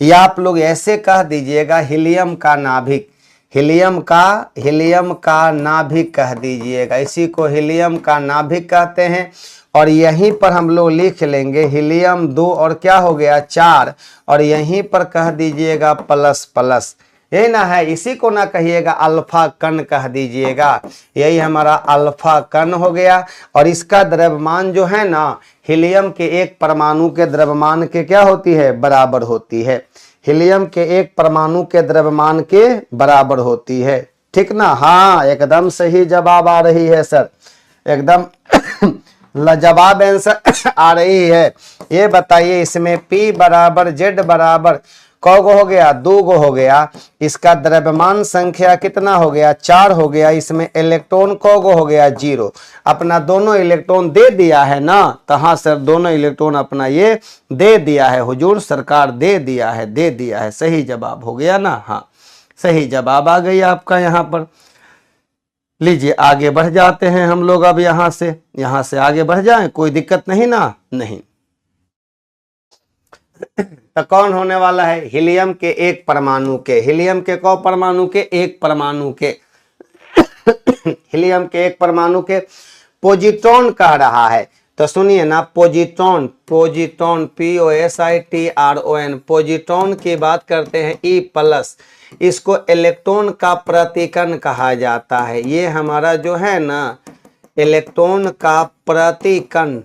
या आप लोग ऐसे कह दीजिएगा हीलियम का नाभिक, हीलियम का नाभिक कह दीजिएगा, इसी को हीलियम का नाभिक कहते हैं। और यहीं पर हम लोग लिख लेंगे हीलियम 2 और क्या हो गया 4, और यहीं पर कह दीजिएगा प्लस प्लस, यही ना है, इसी को ना कहिएगा अल्फा कण कह दीजिएगा, यही हमारा अल्फा कण हो गया। और इसका द्रव्यमान जो है ना हीलियम के एक परमाणु के द्रव्यमान के क्या होती है? बराबर होती है। हीलियम के एक परमाणु के द्रव्यमान के बराबर होती है, ठीक ना? हाँ, एकदम सही जवाब आ रही है सर, एकदम लाजवाब आंसर आ रही है। ये बताइए इसमें P बराबर Z बराबर कौ गो हो गया? 2 गो हो गया। इसका द्रव्यमान संख्या कितना हो गया? 4 हो गया। इसमें इलेक्ट्रॉन कौ गो हो गया? 0। अपना दोनों इलेक्ट्रॉन दे दिया है ना? तो हाँ सर, दोनों इलेक्ट्रॉन अपना ये दे दिया है, हुजूर सरकार दे दिया है, सही जवाब हो गया ना? हाँ, सही जवाब आ गई आपका यहाँ पर। लीजिए आगे बढ़ जाते हैं हम लोग। अब यहाँ से आगे बढ़ जाएं, कोई दिक्कत नहीं ना? नहीं। तो कौन होने वाला है? हीलियम के एक परमाणु के, हीलियम के कौ परमाणु के? एक परमाणु के हीलियम के एक परमाणु के पोजिट्रॉन कह रहा है। तो सुनिए ना, पोजिट्रॉन POSITRON, पोजिट्रॉन की बात करते हैं E+, इसको इलेक्ट्रॉन का प्रतिकण कहा जाता है। ये हमारा जो है ना इलेक्ट्रॉन का प्रतिकण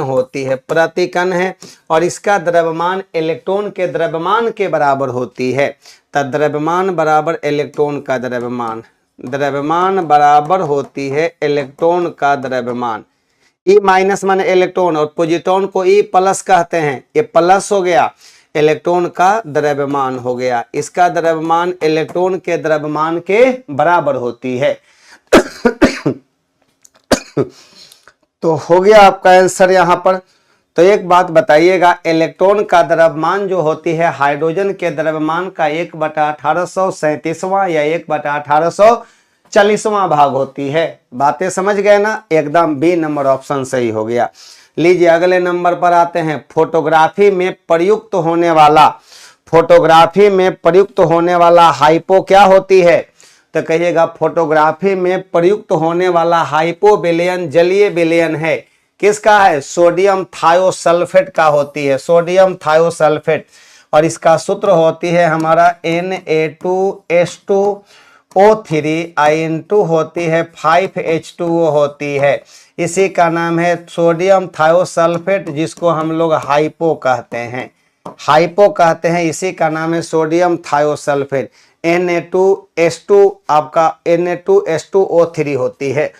होती है, प्रतिकण है। और इसका द्रव्यमान इलेक्ट्रॉन के द्रव्यमान के बराबर होती है। तब द्रव्यमान बराबर इलेक्ट्रॉन का द्रव्यमान, द्रव्यमान बराबर होती है इलेक्ट्रॉन का द्रव्यमान। E- माने इलेक्ट्रॉन, और पोजिट्रॉन को E+ कहते हैं, ये प्लस हो गया, इलेक्ट्रॉन का द्रव्यमान हो गया। इसका द्रव्यमान इलेक्ट्रॉन के द्रव्यमान के बराबर होती है। तो हो गया आपका आंसर यहाँ पर। तो एक बात बताइएगा, इलेक्ट्रॉन का द्रव्यमान जो होती है हाइड्रोजन के द्रव्यमान का 1/1837वां या 1/1840वां भाग होती है। बातें समझ गए ना? एकदम B नंबर ऑप्शन सही हो गया। लीजिए अगले नंबर पर आते हैं। फोटोग्राफी में प्रयुक्त होने वाला हाइपो क्या होती है? तो कहिएगा फोटोग्राफी में प्रयुक्त होने वाला हाइपो विलयन जलीय विलयन है। किसका है? सोडियम थायोसल्फेट का होती है, सोडियम थायोसल्फेट। और इसका सूत्र होती है हमारा Na2S2O3 I होती है 5H2O होती है। इसी का नाम है सोडियम थायोसल्फेट, जिसको हम लोग हाइपो कहते हैं, इसी का नाम है सोडियम थायोसल्फेट। Na2S2 आपका Na2S2O3 होती है।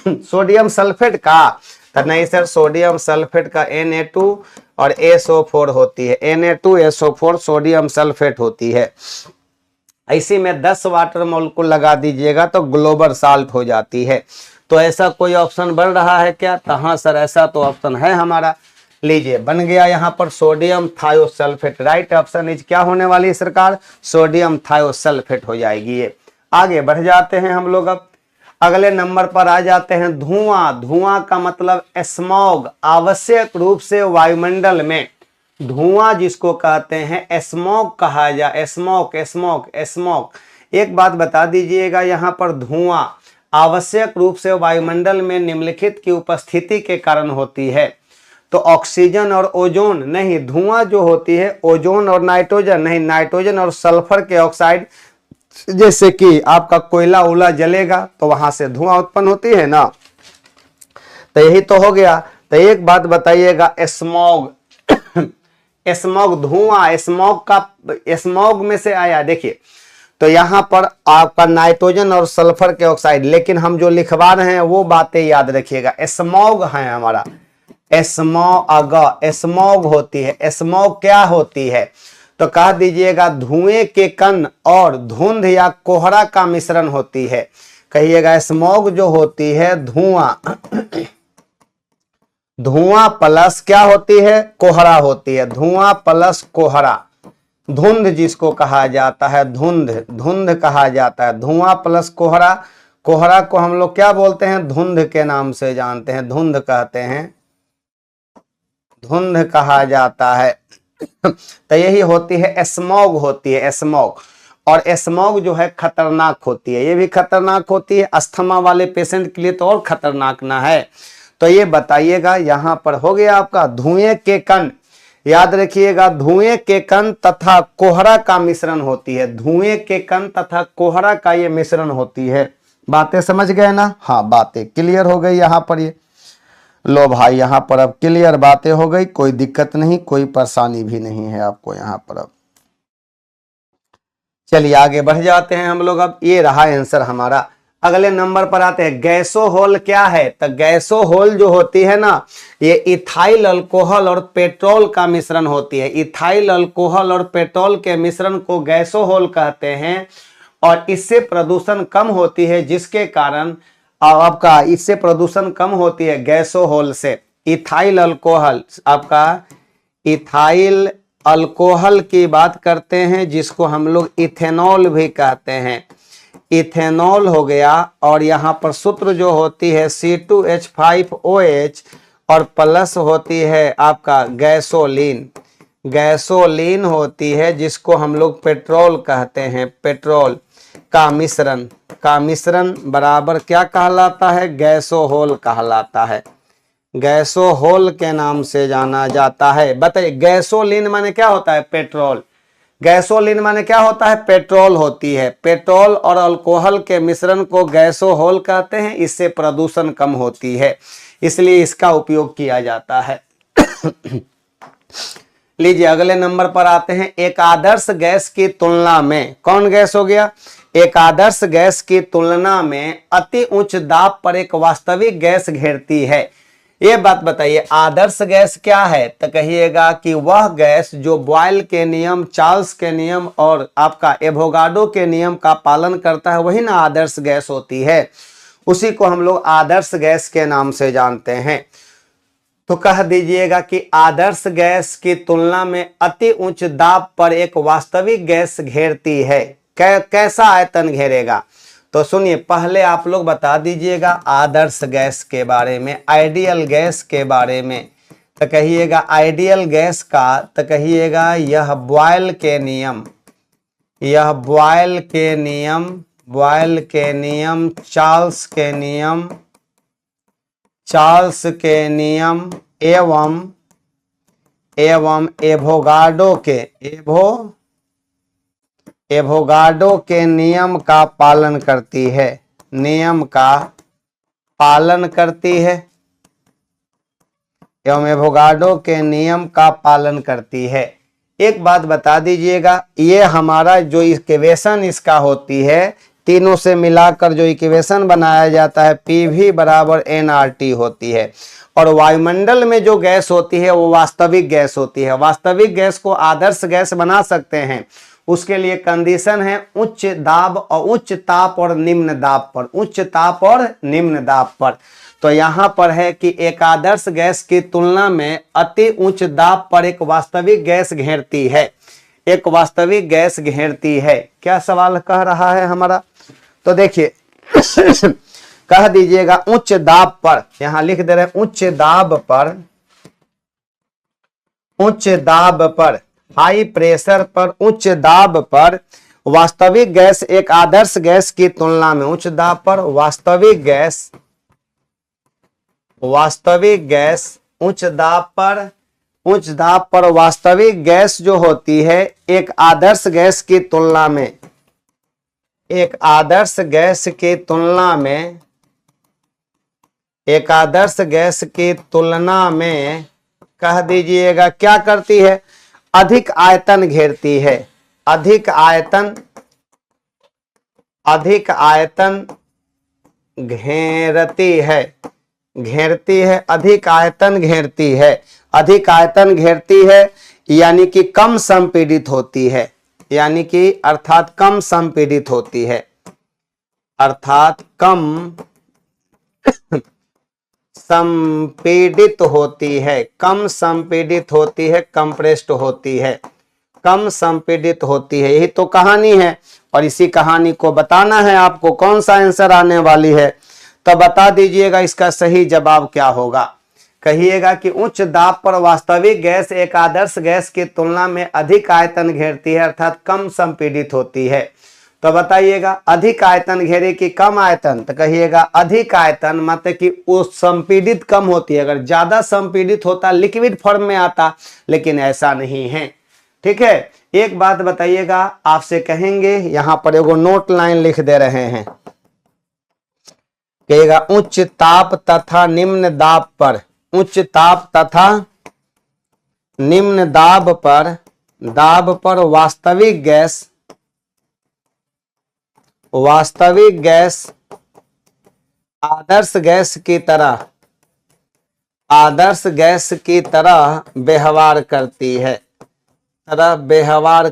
सोडियम सल्फेट का तो नहीं सर, सोडियम सल्फेट का Na2 और SO4 होती है, Na2SO4 सोडियम सल्फेट होती है। इसी में 10 वाटर मॉलिक्यूल लगा दीजिएगा तो ग्लोबल साल्ट हो जाती है। तो ऐसा कोई ऑप्शन बन रहा है क्या? तो हाँ सर, ऐसा तो ऑप्शन है हमारा। लीजिए बन गया यहाँ पर sodium thiosulphate. Right option is क्या होने वाली है सरकार? सोडियम थायोसल्फेट हो जाएगी ये। आगे बढ़ जाते हैं हम लोग। अब अगले नंबर पर आ जाते हैं धुआं का मतलब स्मॉग। आवश्यक रूप से वायुमंडल में धुआं जिसको कहते हैं स्मॉग कहा जाए, स्मॉग। एक बात बता दीजिएगा, यहाँ पर धुआं आवश्यक रूप से वायुमंडल में निम्नलिखित की उपस्थिति के कारण होती है। तो ऑक्सीजन और ओजोन नहीं, धुआं जो होती है ओजोन और नाइट्रोजन नहीं, नाइट्रोजन और सल्फर के ऑक्साइड, जैसे कि आपका कोयला उला जलेगा तो वहां से धुआं उत्पन्न होती है ना। तो यही तो हो गया। तो एक बात बताइएगा, स्मॉग स्मॉग धुआं, स्मॉग में से आया। देखिए तो यहां पर आपका नाइट्रोजन और सल्फर के ऑक्साइड, लेकिन हम जो लिखवा रहे हैं वो बातें याद रखिएगा। स्मॉग है हमारा, स्मॉग होती है। स्मॉग क्या होती है तो कह दीजिएगा धुएं के कण और धुंध या कोहरा का मिश्रण होती है। कहिएगा स्मॉग जो होती है धुआं प्लस क्या होती है, कोहरा होती है। धुआं प्लस कोहरा, धुंध जिसको कहा जाता है, धुंध कहा जाता है। धुआं प्लस कोहरा, कोहरा को हम लोग क्या बोलते हैं, धुंध के नाम से जानते हैं, धुंध कहते हैं, धुंध कहा जाता है। तो यही होती है स्मॉग होती है, स्मॉग। और स्मॉग जो है खतरनाक होती है, ये भी खतरनाक होती है। अस्थमा वाले पेशेंट के लिए तो और खतरनाक ना है। तो ये बताइएगा, यहां पर हो गया आपका धुएं के कण, याद रखिएगा धुएं के कण तथा कोहरा का मिश्रण होती है। धुएं के कण तथा कोहरा का ये मिश्रण होती है। बातें समझ गए ना? हाँ, बातें क्लियर हो गई यहां पर। ये लो भाई, यहां पर अब क्लियर बातें हो गई, कोई दिक्कत नहीं, कोई परेशानी भी नहीं है आपको यहां पर। अब चलिए आगे बढ़ जाते हैं हम लोग। अब ये रहा आंसर हमारा। अगले नंबर पर आते हैं, गैसोहोल क्या है? तो गैसोहोल जो होती है ना, ये इथाइल अल्कोहल और पेट्रोल का मिश्रण होती है। इथाइल अल्कोहल और पेट्रोल के मिश्रण को गैसोहोल कहते हैं। और इससे प्रदूषण कम होती है, जिसके कारण आपका इससे प्रदूषण कम होती है गैसोहोल से। इथाइल अल्कोहल, आपका इथाइल अल्कोहल की बात करते हैं, जिसको हम लोग इथेनॉल भी कहते हैं। इथेनॉल हो गया। और यहां पर सूत्र जो होती है C2H5OH और प्लस होती है आपका गैसोलीन। गैसोलीन होती है, जिसको हम लोग पेट्रोल कहते हैं। पेट्रोल का मिश्रण बराबर क्या कहलाता है? गैसोहोल कहलाता है। गैसोहोल के नाम से जाना जाता है। बताइए गैसोलीन माने क्या होता है? पेट्रोल। गैसोलीन माने क्या होता है? पेट्रोल होती है। पेट्रोल और अल्कोहल के मिश्रण को गैसोहोल कहते हैं। इससे प्रदूषण कम होती है, इसलिए इसका उपयोग किया जाता है। लीजिए अगले नंबर पर आते हैं। एक आदर्श गैस की तुलना में, कौन गैस हो गया? एक आदर्श गैस की तुलना में अति उच्च दाब पर एक वास्तविक गैस घेरती है। ये बात बताइए, आदर्श गैस क्या है? तो कहिएगा कि वह गैस जो बॉयल के नियम, चार्ल्स के नियम और आपका एवोगाड्रो के नियम का पालन करता है, वही ना आदर्श गैस होती है। उसी को हम लोग आदर्श गैस के नाम से जानते हैं। तो कह दीजिएगा कि आदर्श गैस की तुलना में अति उच्च दाब पर एक वास्तविक गैस घेरती है। कैसा आयतन घेरेगा? तो सुनिए, पहले आप लोग बता दीजिएगा आदर्श गैस के बारे में, आइडियल गैस के बारे में। तो कहिएगा आइडियल गैस का, तो कहिएगा यह बॉयल के नियम, यह बॉयल के नियम, बॉयल के नियम, चार्ल्स के नियम, चार्ल्स के नियम एवं एवोगाड्रो के नियम का पालन करती है। नियम का पालन करती है एवं एवोगाड्रो के नियम का पालन करती है। एक बात बता दीजिएगा, ये हमारा जो इक्वेशन इसका होती है, तीनों से मिलाकर जो इक्वेशन बनाया जाता है, PV बराबर nRT होती है। और वायुमंडल में जो गैस होती है वो वास्तविक गैस होती है। वास्तविक गैस को आदर्श गैस बना सकते हैं, उसके लिए कंडीशन है उच्च दाब और उच्च ताप और निम्न दाब पर, उच्च ताप और निम्न दाब पर। तो यहां पर है कि एक आदर्श गैस की तुलना में अति उच्च दाब पर एक वास्तविक गैस घेरती है। एक वास्तविक गैस घेरती है। क्या सवाल कह रहा है हमारा? तो देखिए कह दीजिएगा उच्च दाब पर, यहां लिख दे रहे हैं उच्च दाब पर, उच्च दाब पर, हाई प्रेशर पर, उच्च दाब पर वास्तविक गैस एक आदर्श गैस की तुलना में उच्च दाब पर, वास्तविक गैस उच्च दाब पर वास्तविक गैस जो होती है एक आदर्श गैस की तुलना में, एक आदर्श गैस की तुलना में कह दीजिएगा क्या करती है, अधिक आयतन घेरती है, अधिक आयतन घेरती है, अधिक आयतन घेरती है, यानी कि कम संपीड़ित होती है, यानी कि अर्थात कम संपीड़ित होती है, अर्थात कम संपीड़ित होती है, कम संपीड़ित होती है, कंप्रेस्ड होती है, कम संपीड़ित होती है। यही तो कहानी है और इसी कहानी को बताना है आपको। कौन सा आंसर आने वाली है तो बता दीजिएगा इसका सही जवाब क्या होगा। कहिएगा कि उच्च दाब पर वास्तविक गैस एक आदर्श गैस की तुलना में अधिक आयतन घेरती है अर्थात कम संपीड़ित होती है। तो बताइएगा अधिक आयतन घेरे कि कम आयतन, तो कहिएगा अधिक आयतन मतलब कि वो संपीड़ित कम होती है। अगर ज्यादा संपीड़ित होता लिक्विड फॉर्म में आता, लेकिन ऐसा नहीं है। ठीक है, एक बात बताइएगा, आपसे कहेंगे यहां पर एगो नोट लाइन लिख दे रहे हैं, कहिएगा उच्च ताप तथा निम्न दाब पर, उच्च ताप तथा निम्न दाब पर वास्तविक गैस आदर्श गैस की तरह व्यवहार करती है, व्यवहार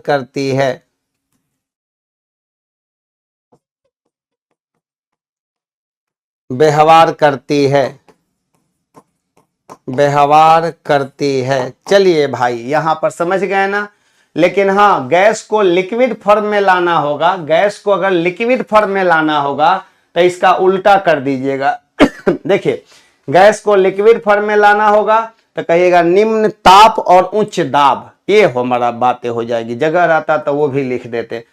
करती है। चलिए भाई यहां पर समझ गए ना। लेकिन हाँ, गैस को लिक्विड फॉर्म में लाना होगा, गैस को अगर लिक्विड फॉर्म में लाना होगा तो इसका उल्टा कर दीजिएगा। देखिए, गैस को लिक्विड फॉर्म में लाना होगा तो कहिएगा निम्न ताप और उच्च दाब, ये हमारा बातें हो जाएगी। जगह रहता तो वो भी लिख देते।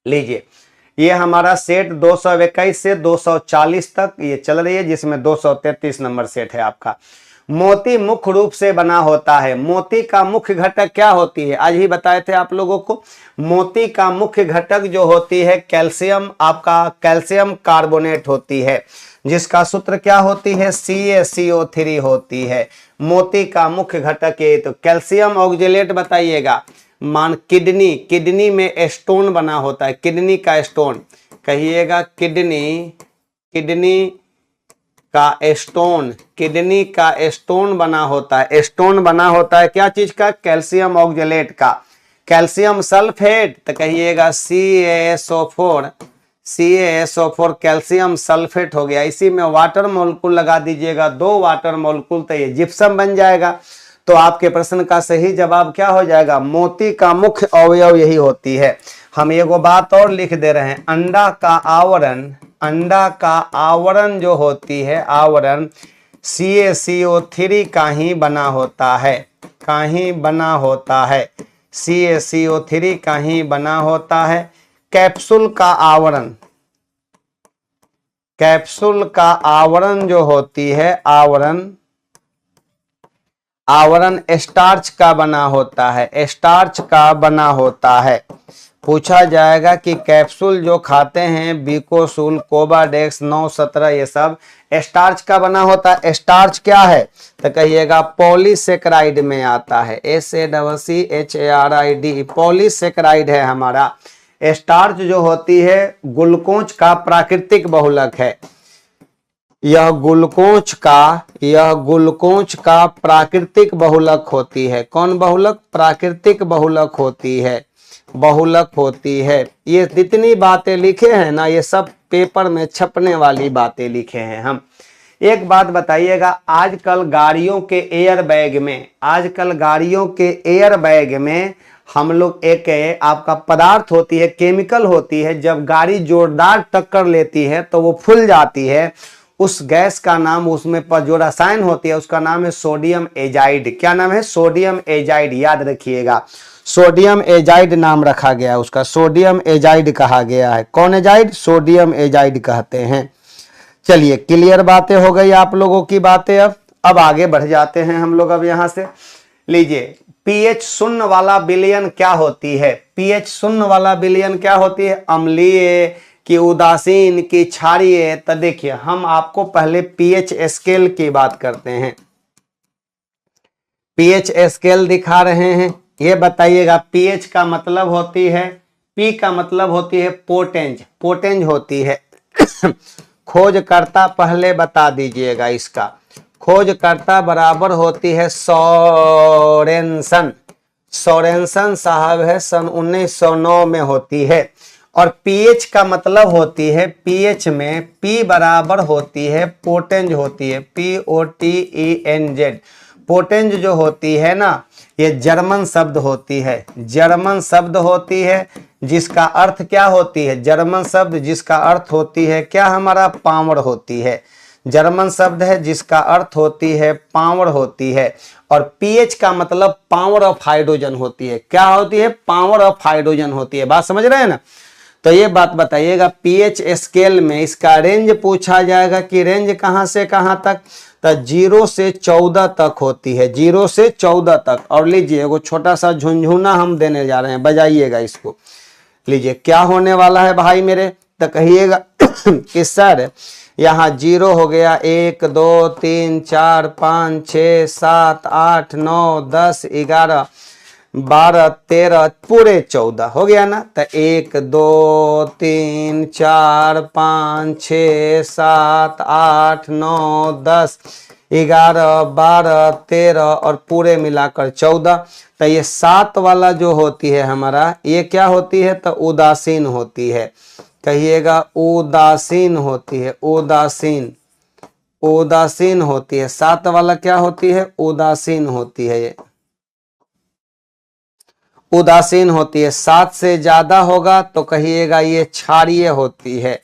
लीजिए, ये हमारा सेट 221 से 240 तक ये चल रही है, जिसमें 233 नंबर सेट है आपका। मोती मुख्य रूप से बना होता है। मोती का मुख्य घटक क्या होती है, आज ही बताए थे आप लोगों को। मोती का मुख्य घटक जो होती है कैल्शियम, आपका कैल्शियम कार्बोनेट होती है, जिसका सूत्र क्या होती है, CaCO3 होती है। मोती का मुख्य घटक ये तो कैल्शियम ऑक्जेलेट बताइएगा। मान किडनी में स्टोन बना होता है, किडनी का स्टोन, कहिएगा किडनी का स्टोन बना होता है। स्टोन बना होता है क्या चीज का, कैल्शियम ऑक्जेलेट का। कैल्शियम सल्फेट तो कहिएगा CaSO4 कैल्शियम सल्फेट हो गया। इसी में वाटर मॉलिक्यूल लगा दीजिएगा, 2 वाटर मॉलिक्यूल, तो ये जिप्सम बन जाएगा। तो आपके प्रश्न का सही जवाब क्या हो जाएगा, मोती का मुख्य अवयव यही होती है। हम एगो बात और लिख दे रहे हैं, अंडा का आवरण जो होती है, आवरण CaCO3 का ही बना होता है, CaCO3 का ही बना होता है। कैप्सूल का आवरण जो होती है, आवरण स्टार्च का बना होता है। पूछा जाएगा कि कैप्सूल जो खाते हैं बिकोसूल, कोबाडेक्स, 917, ये सब स्टार्च का बना होता है। स्टार्च क्या है तो कहिएगा पॉलीसेकेराइड में आता है, SACCHARID, पॉलीसेकेराइड है हमारा। स्टार्च जो होती है ग्लूकोज का प्राकृतिक बहुलक है। यह ग्लूकोज का प्राकृतिक बहुलक होती है। कौन बहुलक, प्राकृतिक बहुलक होती है। ये जितनी बातें लिखे हैं ना, ये सब पेपर में छपने वाली बातें लिखे हैं हम। एक बात बताइएगा, आजकल गाड़ियों के एयर बैग में हम लोग एक आपका पदार्थ होती है, केमिकल होती है, जब गाड़ी जोरदार टक्कर लेती है तो वो फूल जाती है। उस गैस का नाम, उसमें पर जो रसायन होती है उसका नाम है सोडियम एजाइड। क्या नाम है, सोडियम एजाइड, याद रखिएगा। सोडियम एजाइड नाम रखा गया है उसका, सोडियम एजाइड कहा गया है। कौन एजाइड? सोडियम एजाइड कहते हैं। चलिए क्लियर बातें हो गई आप लोगों की बातें। अब आगे बढ़ जाते हैं हम लोग। अब यहां से लीजिए, पीएच शून्य वाला विलयन क्या होती है? पीएच शून्य वाला विलयन क्या होती है? अम्लीय कि उदासीन कि क्षारीय? तो देखिए हम आपको पहले पीएच स्केल की बात करते हैं। पीएच स्केल दिखा रहे हैं, ये बताइएगा पीएच का मतलब होती है, पी का मतलब होती है पोटेंज, पोटेंज होती है। खोजकर्ता पहले बता दीजिएगा इसका। खोजकर्ता बराबर होती है सोरेनसन, सोरेनसन साहब है, सन 1909 में होती है। और पीएच का मतलब होती है, पीएच में पी बराबर होती है पोटेंज होती है, POTENZ। पोटेंज जो होती है ना, ये जर्मन शब्द होती है, जर्मन शब्द होती है जिसका अर्थ क्या होती है? जर्मन शब्द जिसका अर्थ होती है क्या? हमारा पावर होती है। जर्मन शब्द है जिसका अर्थ होती है पावर होती है। और पीएच का मतलब पावर ऑफ हाइड्रोजन होती है। क्या होती है? पावर ऑफ हाइड्रोजन होती है। बात समझ रहे हैं ना? तो ये बात बताइएगा, पीएच स्केल में इसका रेंज पूछा जाएगा कि रेंज कहां से कहां तक? तो 0 से 14 तक होती है, 0 से 14 तक। और लीजिए एगो छोटा सा झुनझुना हम देने जा रहे हैं, बजाइएगा इसको। लीजिए क्या होने वाला है भाई मेरे? तो कहिएगा कि सर यहाँ 0 हो गया, 1 2 3 4 5 6 7 8 9 10 11 12 13 पूरे 14 हो गया ना। तो 1 2 3 4 5 6 7 8 9 10 11 12 13 और पूरे मिलाकर 14। तो ये 7 वाला जो होती है हमारा, ये क्या होती है? तो उदासीन होती है। कहिएगा उदासीन होती है, उदासीन, उदासीन होती है। 7 वाला क्या होती है? उदासीन होती है, ये उदासीन होती है। 7 से ज्यादा होगा तो कहिएगा ये क्षारीय होती है।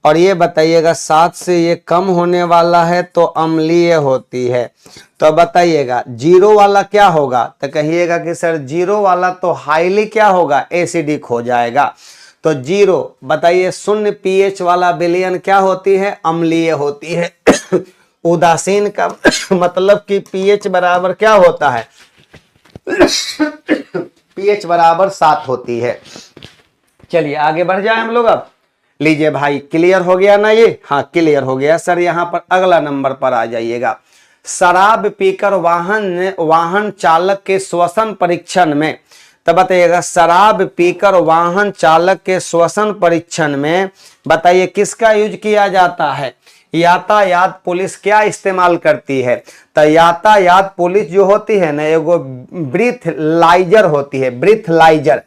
और ये बताइएगा 7 से ये कम होने वाला है तो अम्लीय होती है। तो बताइएगा 0 वाला क्या होगा? तो कहिएगा कि सर 0 वाला तो हाईली क्या होगा? एसिडिक हो जाएगा। तो 0 बताइए, शून्य पीएच वाला विलयन क्या होती है? अम्लीय होती है। उदासीन का मतलब कि पीएच बराबर क्या होता है? पीएच बराबर 7 होती है। चलिए आगे बढ़ जाए हम लोग। अब लीजिए भाई, क्लियर हो गया ना ये? हाँ क्लियर हो गया सर। यहां पर अगला नंबर पर आ जाइएगा। शराब पीकर वाहन चालक के श्वसन परीक्षण में, तब बताइएगा शराब पीकर वाहन चालक के श्वसन परीक्षण में बताइए किसका यूज किया जाता है? यातायात पुलिस क्या इस्तेमाल करती है? तो यातायात पुलिस जो होती है ना, एगो ब्रीथलाइजर होती है, ब्रीथलाइजर,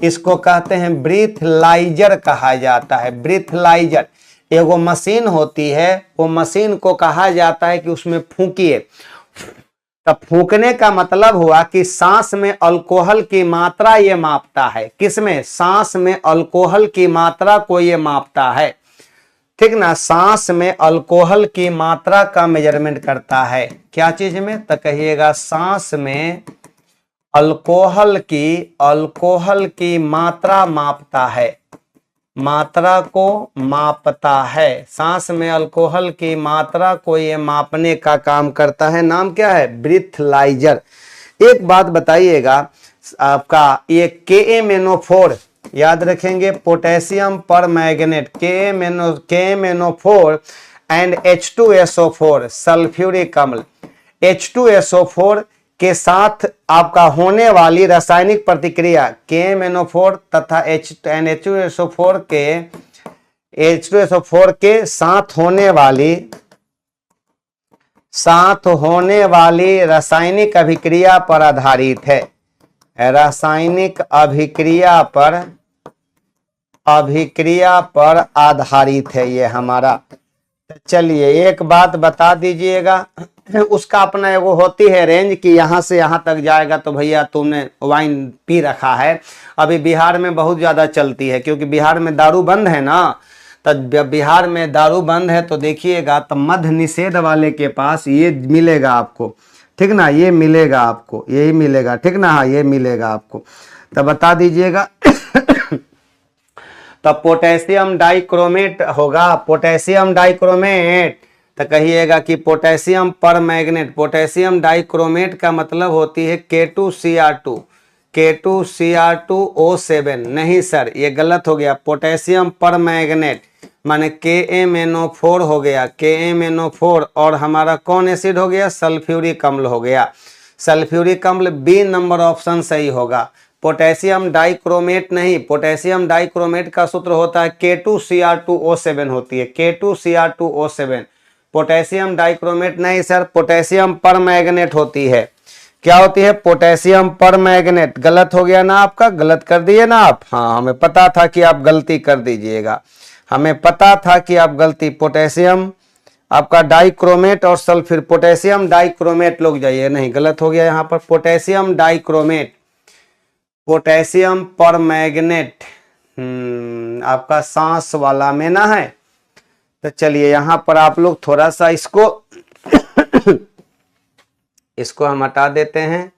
इसको कहते हैं ब्रीथलाइजर कहा जाता है। ब्रीथलाइजर एगो मशीन होती है, वो मशीन को कहा जाता है कि उसमें फूंकिए। तब फूंकने का मतलब हुआ कि सांस में अल्कोहल की मात्रा ये मापता है। किसमें? सांस में अल्कोहल की मात्रा को ये मापता है, ठीक ना। सांस में अल्कोहल की मात्रा का मेजरमेंट करता है। क्या चीज में? तो कहिएगा सांस में अल्कोहल की मात्रा मापता है, मात्रा को मापता है। सांस में अल्कोहल की मात्रा को ये मापने का काम करता है। नाम क्या है? ब्रीथलाइजर। एक बात बताइएगा, आपका ये KMnO4 याद रखेंगे, पोटेशियम पर magnet, KMnO4 and H2SO4 sulphuric अम्ल। H2SO4 के साथ आपका होने वाली रासायनिक प्रतिक्रिया KMnO4 तथा H2SO4 के साथ होने वाली रासायनिक अभिक्रिया पर आधारित है। रासायनिक अभिक्रिया पर आधारित है ये हमारा। चलिए एक बात बता दीजिएगा, उसका अपना एगो होती है रेंज कि यहाँ से यहाँ तक जाएगा तो भैया तुमने वाइन पी रखा है। अभी बिहार में बहुत ज़्यादा चलती है क्योंकि बिहार में दारू बंद है ना। तो बिहार में दारू बंद है तो देखिएगा तो मद्य निषेध वाले के पास ये मिलेगा आपको, ठीक ना, ये मिलेगा आपको, यही मिलेगा, ठीक ना, हाँ ये मिलेगा आपको, तो बता दीजिएगा। तो पोटेशियम डाइक्रोमेट होगा, पोटेशियम डाइक्रोमेट, तो कहिएगा कि पोटेशियम पर मैग्नेट, पोटेशियम डाइक्रोमेट का मतलब होती है K2Cr2, K2Cr2O7, नहीं सर ये गलत हो गया, पोटेशियम पर मैग्नेट माने KMnO4 हो गया, KMnO4, और हमारा कौन एसिड हो गया, सल्फ्यूरिक अम्ल हो गया, सल्फ्यूरिक अम्ल, बी नंबर ऑप्शन सही होगा। पोटेशियम डाइक्रोमेट नहीं, पोटेशियम डाइक्रोमेट का सूत्र होता है K2Cr2O7 होती है, K2Cr2O7, पोटेशियम डाइक्रोमेट नहीं सर, पोटेशियम पर मैग्नेट होती है। क्या होती है, पोटेशियम पर मैग्नेट। गलत हो गया ना आपका, गलत कर दिए ना आप, हाँ हमें पता था कि आप गलती कर दीजिएगा, हमें पता था कि आप गलती, पोटेशियम आपका डाइक्रोमेट और सल्फ्यूर, पोटेशियम डाइक्रोमेट लोग जाइए, नहीं गलत हो गया यहाँ पर, पोटेशियम डाइक्रोमेट, पोटेशियम पर मैग्नेट आपका सांस वाला में ना है। तो चलिए यहाँ पर आप लोग थोड़ा सा इसको इसको हम हटा देते हैं।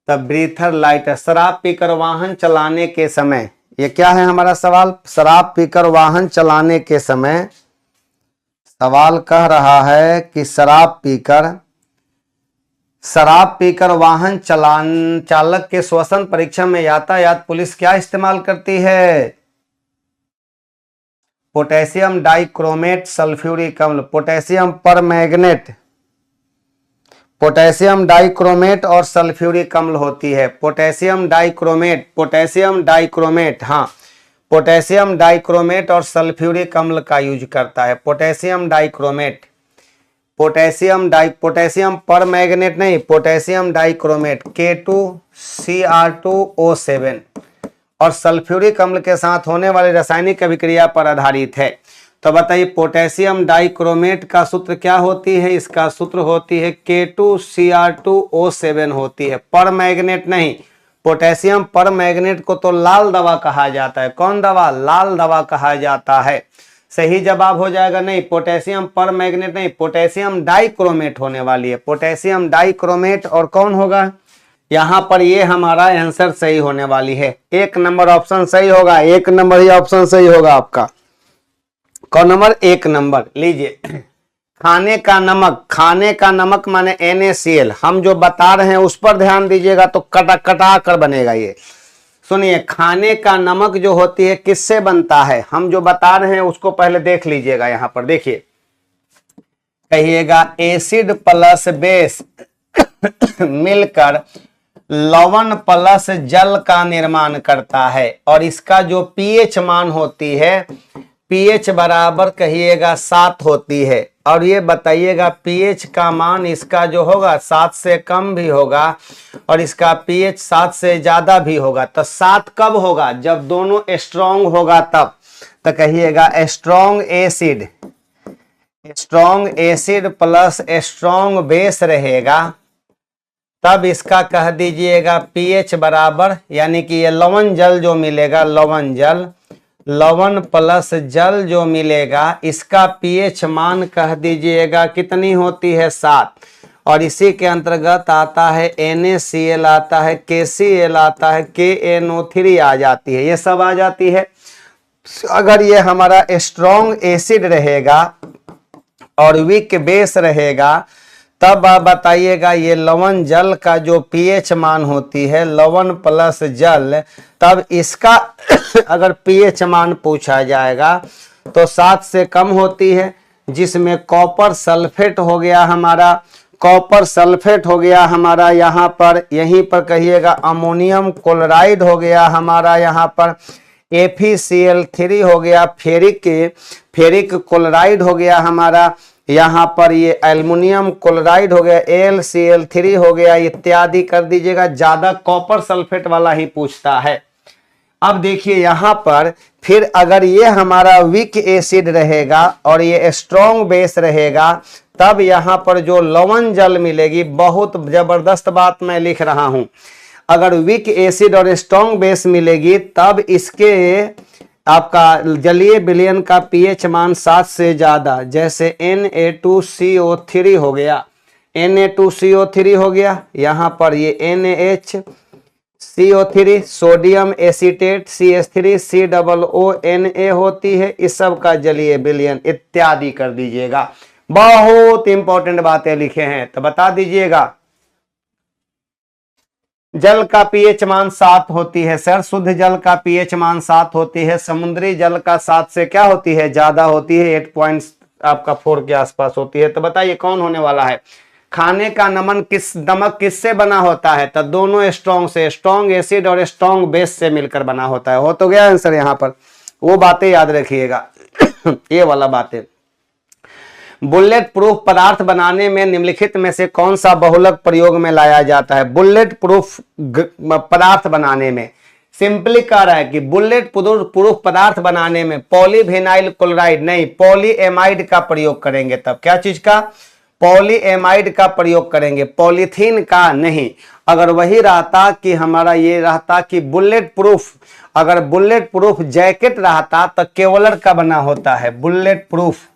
तब ब्रीथर लाइटर, शराब पीकर वाहन चलाने के समय, ये क्या है हमारा सवाल, शराब पीकर वाहन चलाने के समय, सवाल कह रहा है कि शराब पीकर वाहन चालक के श्वसन परीक्षण में यातायात पुलिस क्या इस्तेमाल करती है, पोटेशियम डाइक्रोमेट, सल्फ्यूरिक अम्ल, पोटेशियम पर मैग्नेट, पोटेशियम डाइक्रोमेट और सल्फ्यूरिक अम्ल होती है, पोटेशियम डाइक्रोमेट, पोटेशियम डाइक्रोमेट, हाँ पोटेशियम डाइक्रोमेट और सल्फ्यूरिक अम्ल का यूज करता है, पोटेशियम डाइक्रोमेट, पोटेशियम पर मैग्नेट नहीं, पोटेशियम डाइक्रोमेट K2Cr2O7 और सल्फ्यूरिक अम्ल के साथ होने वाली रासायनिक अभिक्रिया पर आधारित है। तो बताइए पोटेशियम डाइक्रोमेट का सूत्र क्या होती है, इसका सूत्र होती है K2Cr2O7 होती है, पर मैग्नेट नहीं, पोटेशियम पर मैग्नेट को तो लाल दवा कहा जाता है, कौन दवा, लाल दवा कहा जाता है। सही जवाब हो जाएगा नहीं, पोटेशियम पर मैग्नेट नहीं, पोटेशियम डाइक्रोमेट होने वाली है, पोटेशियम डाइक्रोमेट, और कौन होगा यहाँ पर, ये हमारा आंसर सही होने वाली है, 1 नंबर ऑप्शन सही होगा, 1 नंबर ही ऑप्शन सही होगा आपका, कौन नंबर, 1 नंबर। लीजिए खाने का नमक माने NaCl, हम जो बता रहे हैं उस पर ध्यान दीजिएगा तो कटा कर बनेगा। ये सुनिए, खाने का नमक जो होती है किससे बनता है, हम जो बता रहे हैं उसको पहले देख लीजिएगा। यहाँ पर देखिए, कहिएगा एसिड प्लस बेस मिलकर लवण प्लस जल का निर्माण करता है, और इसका जो पीएच मान होती है, पीएच बराबर कहिएगा 7 होती है, और ये बताइएगा पीएच का मान इसका जो होगा 7 से कम भी होगा और इसका पीएच 7 से ज्यादा भी होगा। तो 7 कब होगा, जब दोनों स्ट्रॉन्ग होगा तब। तो कहिएगा strong acid plus strong base रहेगा, तब इसका कह दीजिएगा पीएच बराबर, यानी कि ये लवण जल जो मिलेगा, लवण प्लस जल जो मिलेगा, इसका पीएच मान कह दीजिएगा कितनी होती है, 7। और इसी के अंतर्गत आता है NaCl आता है, KCl आता है, KNO3 आ जाती है, ये सब आ जाती है। अगर ये हमारा स्ट्रॉन्ग एसिड रहेगा और वीक बेस रहेगा, तब आप बताइएगा ये लवण जल का जो पीएच मान होती है, लवण प्लस जल, तब इसका अगर पीएच मान पूछा जाएगा तो 7 से कम होती है, जिसमें कॉपर सल्फेट हो गया हमारा, यहाँ पर, यहीं पर कहिएगा अमोनियम क्लोराइड हो गया हमारा, यहाँ पर FeCl3 हो गया, फेरिक क्लोराइड हो गया हमारा, यहाँ पर ये एल्युमिनियम क्लोराइड हो गया, AlCl3 हो गया, इत्यादि कर दीजिएगा। ज्यादा कॉपर सल्फेट वाला ही पूछता है। अब देखिए यहाँ पर फिर अगर ये हमारा वीक एसिड रहेगा और ये स्ट्रॉन्ग बेस रहेगा, तब यहाँ पर जो लवण जल मिलेगी, बहुत जबरदस्त बात मैं लिख रहा हूं, अगर वीक एसिड और स्ट्रॉन्ग बेस मिलेगी तब इसके आपका जलीय विलयन का पीएच मान 7 से ज्यादा, जैसे Na2CO3 हो गया, Na2CO3 हो गया, यहाँ पर ये NaHCO3, sodium acetate CH3, COONA होती है, इस सब का जलीय विलयन इत्यादि कर दीजिएगा। बहुत इंपॉर्टेंट बातें लिखे हैं तो बता दीजिएगा। जल का पीएच मान 7 होती है सर, शुद्ध जल का पीएच मान 7 होती है, समुद्री जल का 7 से क्या होती है, ज्यादा होती है, 8.4 के आसपास होती है। तो बताइए कौन होने वाला है। खाने का नमक किससे बना होता है, तो दोनों स्ट्रॉन्ग से, स्ट्रॉन्ग एसिड और स्ट्रॉन्ग बेस से मिलकर बना होता है। हो तो गया आंसर यहाँ पर, वो बातें याद रखिएगा। ये वाला बातें। बुलेट प्रूफ पदार्थ बनाने में निम्नलिखित में से कौन सा बहुलक प्रयोग में लाया जाता है। बुलेट प्रूफ पदार्थ बनाने में सिंपली कह रहा है कि बुलेट प्रूफ पदार्थ बनाने में पॉलीविनाइल क्लोराइड नहीं, पॉलीएमाइड का प्रयोग करेंगे। तब क्या चीज का, पॉलीएमाइड का प्रयोग करेंगे, पॉलीथीन का नहीं। अगर वही रहता कि हमारा ये रहता कि बुलेट प्रूफ, अगर बुलेट प्रूफ जैकेट रहता तो केवलर का बना होता है। बुलेट प्रूफ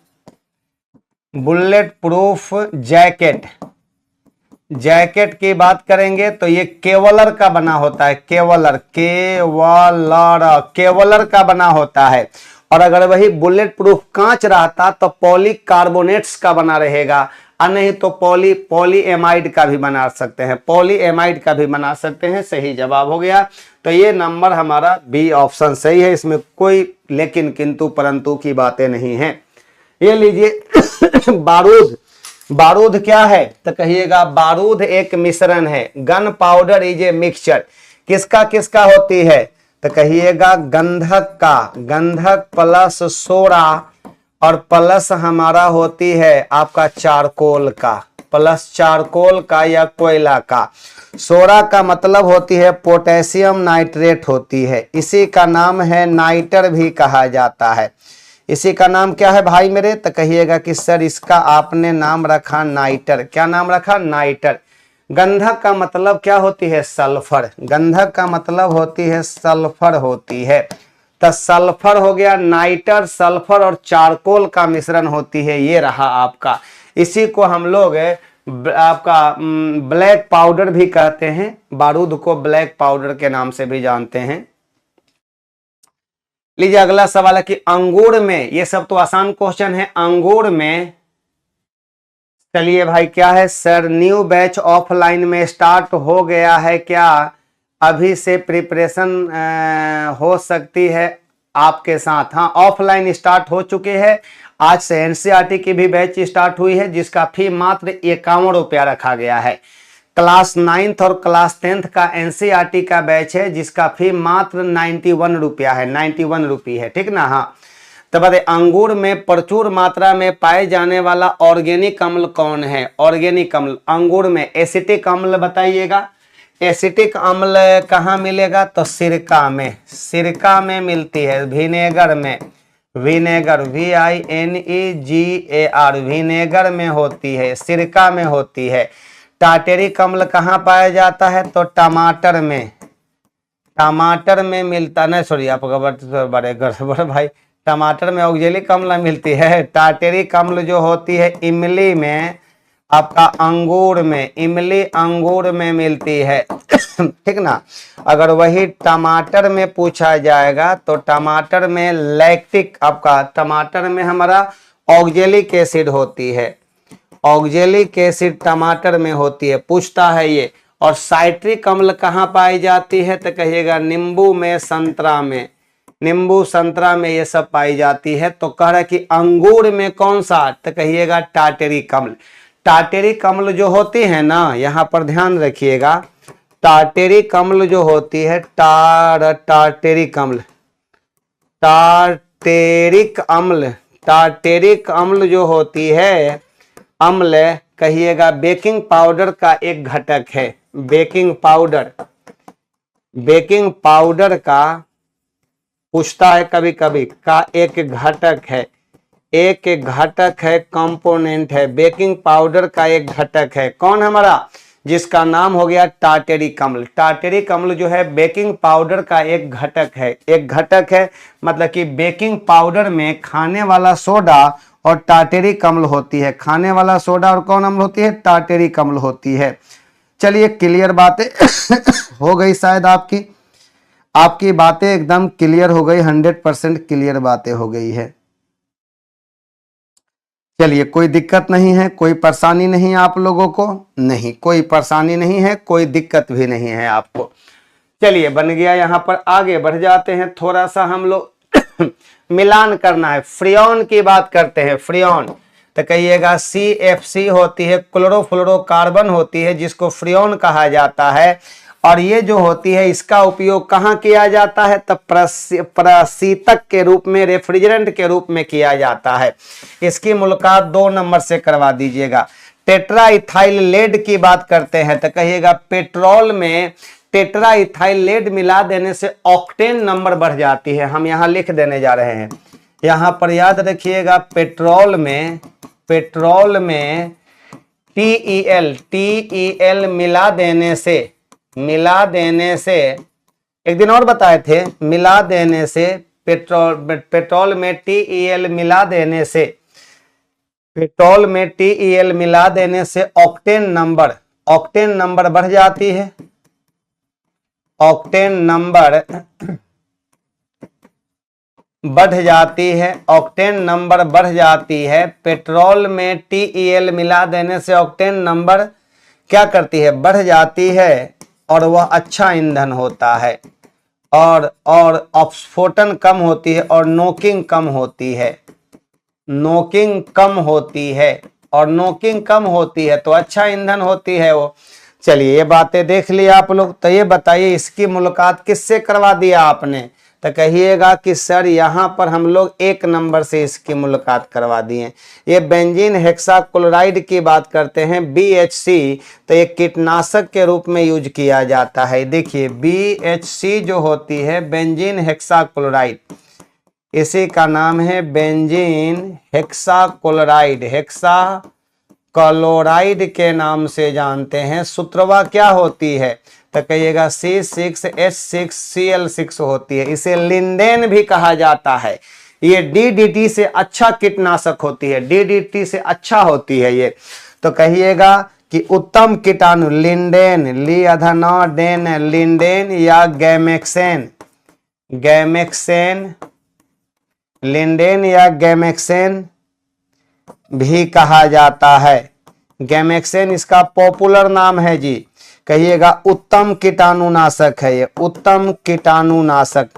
जैकेट की बात करेंगे तो ये केवलर का बना होता है, केवलर का बना होता है। और अगर वही बुलेट प्रूफ कांच रहता तो पॉलीकार्बोनेट्स का बना रहेगा, और नहीं तो पॉलीएमाइड का भी बना सकते हैं, पॉलीएमाइड का भी बना सकते हैं। सही जवाब हो गया। तो ये नंबर हमारा बी ऑप्शन सही है, इसमें कोई लेकिन किंतु परंतु की बातें नहीं है। ये लीजिए बारूद क्या है, तो कहिएगा बारूद एक मिश्रण है। Gun powder is a mixture, किसका किसका होती है, तो कहिएगा गंधक प्लस सोडा और प्लस हमारा होती है आपका चारकोल का, प्लस चारकोल का या कोयला का। सोडा का मतलब होती है पोटेशियम नाइट्रेट होती है, इसी का नाम है नाइटर भी कहा जाता है। इसी का नाम क्या है भाई मेरे, तो कहिएगा कि सर इसका आपने नाम रखा नाइटर। क्या नाम रखा, नाइटर। गंधक का मतलब क्या होती है, सल्फर। गंधक का मतलब होती है सल्फर होती है। तो सल्फर हो गया, नाइटर सल्फर और चारकोल का मिश्रण होती है, ये रहा आपका। इसी को हम लोग आपका ब्लैक पाउडर भी कहते हैं, बारूद को ब्लैक पाउडर के नाम से भी जानते हैं। लीजिए अगला सवाल है कि अंगूर में, ये सब तो आसान क्वेश्चन है, अंगूर में चलिए भाई क्या है सर, न्यू बैच ऑफलाइन में स्टार्ट हो गया है क्या, अभी से प्रिपरेशन हो सकती है आपके साथ। हाँ ऑफलाइन स्टार्ट हो चुके हैं, आज से एनसीईआरटी की भी बैच स्टार्ट हुई है, जिसका फी मात्र 51 रुपया रखा गया है। क्लास 9th और क्लास 10th का एनसीईआरटी का बैच है, जिसका फी मात्र 91 रुपया है, 91 रुपये है, ठीक ना। हाँ तो बताइए अंगूर में प्रचुर मात्रा में पाए जाने वाला ऑर्गेनिक अम्ल कौन है। ऑर्गेनिक अम्ल अंगूर में एसिटिक अम्ल बताइएगा। एसिटिक अम्ल कहाँ मिलेगा, तो सिरका में, सिरका में मिलती है, विनेगर में, विनेगर VINEGAR विनेगर में होती है, सिरका में होती है। टाटेरिक अम्ल कहाँ पाया जाता है, तो टमाटर में, टमाटर में मिलता, नहीं सॉरी आपका बड़े गड़बड़ भाई, टमाटर में ऑक्जेलिक अम्ल मिलती है। टाटेरिक अम्ल जो होती है इमली में, आपका अंगूर में, इमली अंगूर में मिलती है, ठीक ना। अगर वही टमाटर में पूछा जाएगा तो टमाटर में लैक्टिक, आपका टमाटर में हमारा ऑक्जेलिक एसिड होती है, ऑक्जेलिक एसिड टमाटर में होती है, पूछता है ये। और साइट्रिक अम्ल कहाँ पाई जाती है, तो कहिएगा नींबू में, संतरा में, नींबू संतरा में ये सब पाई जाती है। तो कह रहा है कि अंगूर में कौन सा, तो कहिएगा टाटेरिक अम्ल। टाटेरिक अम्ल जो होती है ना, यहाँ पर ध्यान रखिएगा, टाटेरिक अम्ल जो होती है, टाटेरिक अम्ल, टाटेरिक अम्ल, टाटेरिक अम्ल जो होती है अम्ल, कहिएगा बेकिंग पाउडर का एक घटक है। बेकिंग पाउडर, बेकिंग पाउडर का पूछता है कभी कभी, का एक घटक है, एक घटक है, कंपोनेंट है, बेकिंग पाउडर का एक घटक है। कौन हमारा, जिसका नाम हो गया टाटेरिक अम्ल। टाटेरिक अम्ल जो है बेकिंग पाउडर का एक घटक है, एक घटक है, मतलब कि बेकिंग पाउडर में खाने वाला सोडा और टार्टेरिक अम्ल होती है। खाने वाला सोडा और कौन अम्ल होती है? टार्टेरिक अम्ल होती है। चलिए क्लियर बातें हो गई शायद आपकी बातें एकदम क्लियर हो गई, 100% क्लियर बातें हो गई है। चलिए कोई दिक्कत नहीं है, कोई परेशानी नहीं आप लोगों को? नहीं, कोई परेशानी नहीं है, कोई दिक्कत भी नहीं है आपको। चलिए बन गया। यहां पर आगे बढ़ जाते हैं, थोड़ा सा हम लोग मिलान करना है। फ्रियोन की बात करते हैं। फ्रियोन तो कहिएगा CFC होती है, क्लोरोफ्लोरोकार्बन होती है, जिसको फ्रियोन कहा जाता है। और ये जो होती है इसका उपयोग कहाँ किया जाता है? तब प्रशीतक के रूप में, रेफ्रिजरेंट के रूप में किया जाता है। इसकी मुलाकात 2 नंबर से करवा दीजिएगा। टेट्रा इथाइल लेड की बात करते हैं तो कहिएगा पेट्रोल में टेट्रा इथाइल लेड मिला देने से ऑक्टेन नंबर बढ़ जाती है। हम यहाँ लिख देने जा रहे हैं, यहाँ पर याद रखिएगा। पेट्रोल में TEL मिला देने से एक दिन और बताए थे, मिला देने से पेट्रोल में TEL मिला देने से ऑक्टेन नंबर बढ़ जाती है। ऑक्टेन नंबर बढ़ जाती है। पेट्रोल में TEL मिला देने से ऑक्टेन नंबर क्या करती है? बढ़ जाती है और वह अच्छा ईंधन होता है। और अपस्फोटन कम होती है और नोकिंग कम होती है। नोकिंग कम होती है तो अच्छा ईंधन होती है वो। चलिए ये बातें देख ली आप लोग। तो ये बताइए इसकी मुलाकात किससे करवा दिया आपने? तो कहिएगा कि सर यहाँ पर हम लोग 1 नंबर से इसकी मुलाकात करवा दिए। ये बेंजीन हेक्साक्लोराइड की बात करते हैं, BHC। तो ये कीटनाशक के रूप में यूज किया जाता है। देखिए BHC जो होती है बेंजीन हेक्साक्लोराइड, इसी का नाम है बेंजीन हेक्साक्लोराइड। हेक्साक्लोराइड के नाम से जानते हैं। सूत्रवा क्या होती है? तो कहिएगा C6H6Cl6 होती है। इसे लिंडेन भी कहा जाता है। ये DDT से अच्छा कीटनाशक होती है, DDT से अच्छा होती है ये। तो कहिएगा कि उत्तम कीटाणु लिंडेन, लिंडेन या गैमेक्सेन भी कहा जाता है। गैमेक्सेन इसका पॉपुलर नाम है जी। कहिएगा उत्तम कीटाणुनाशक है ये। उत्तम कीटाणुनाशक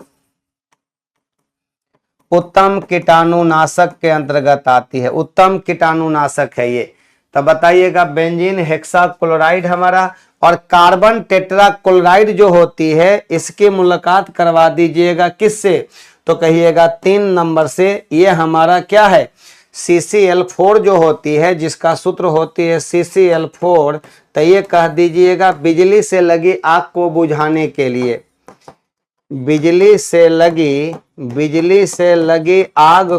के अंतर्गत आती है। उत्तम कीटाणुनाशक है ये। तो बताइएगा बेंजीन हेक्साक्लोराइड हमारा। और कार्बन टेट्राक्लोराइड जो होती है इसकी मुलाकात करवा दीजिएगा किससे? तो कहिएगा 3 नंबर से। ये हमारा क्या है? CCl4 जो होती है, जिसका सूत्र होती है CCl4। तो ये कह दीजिएगा बिजली से लगी आग को बुझाने के लिए, बिजली से लगी आग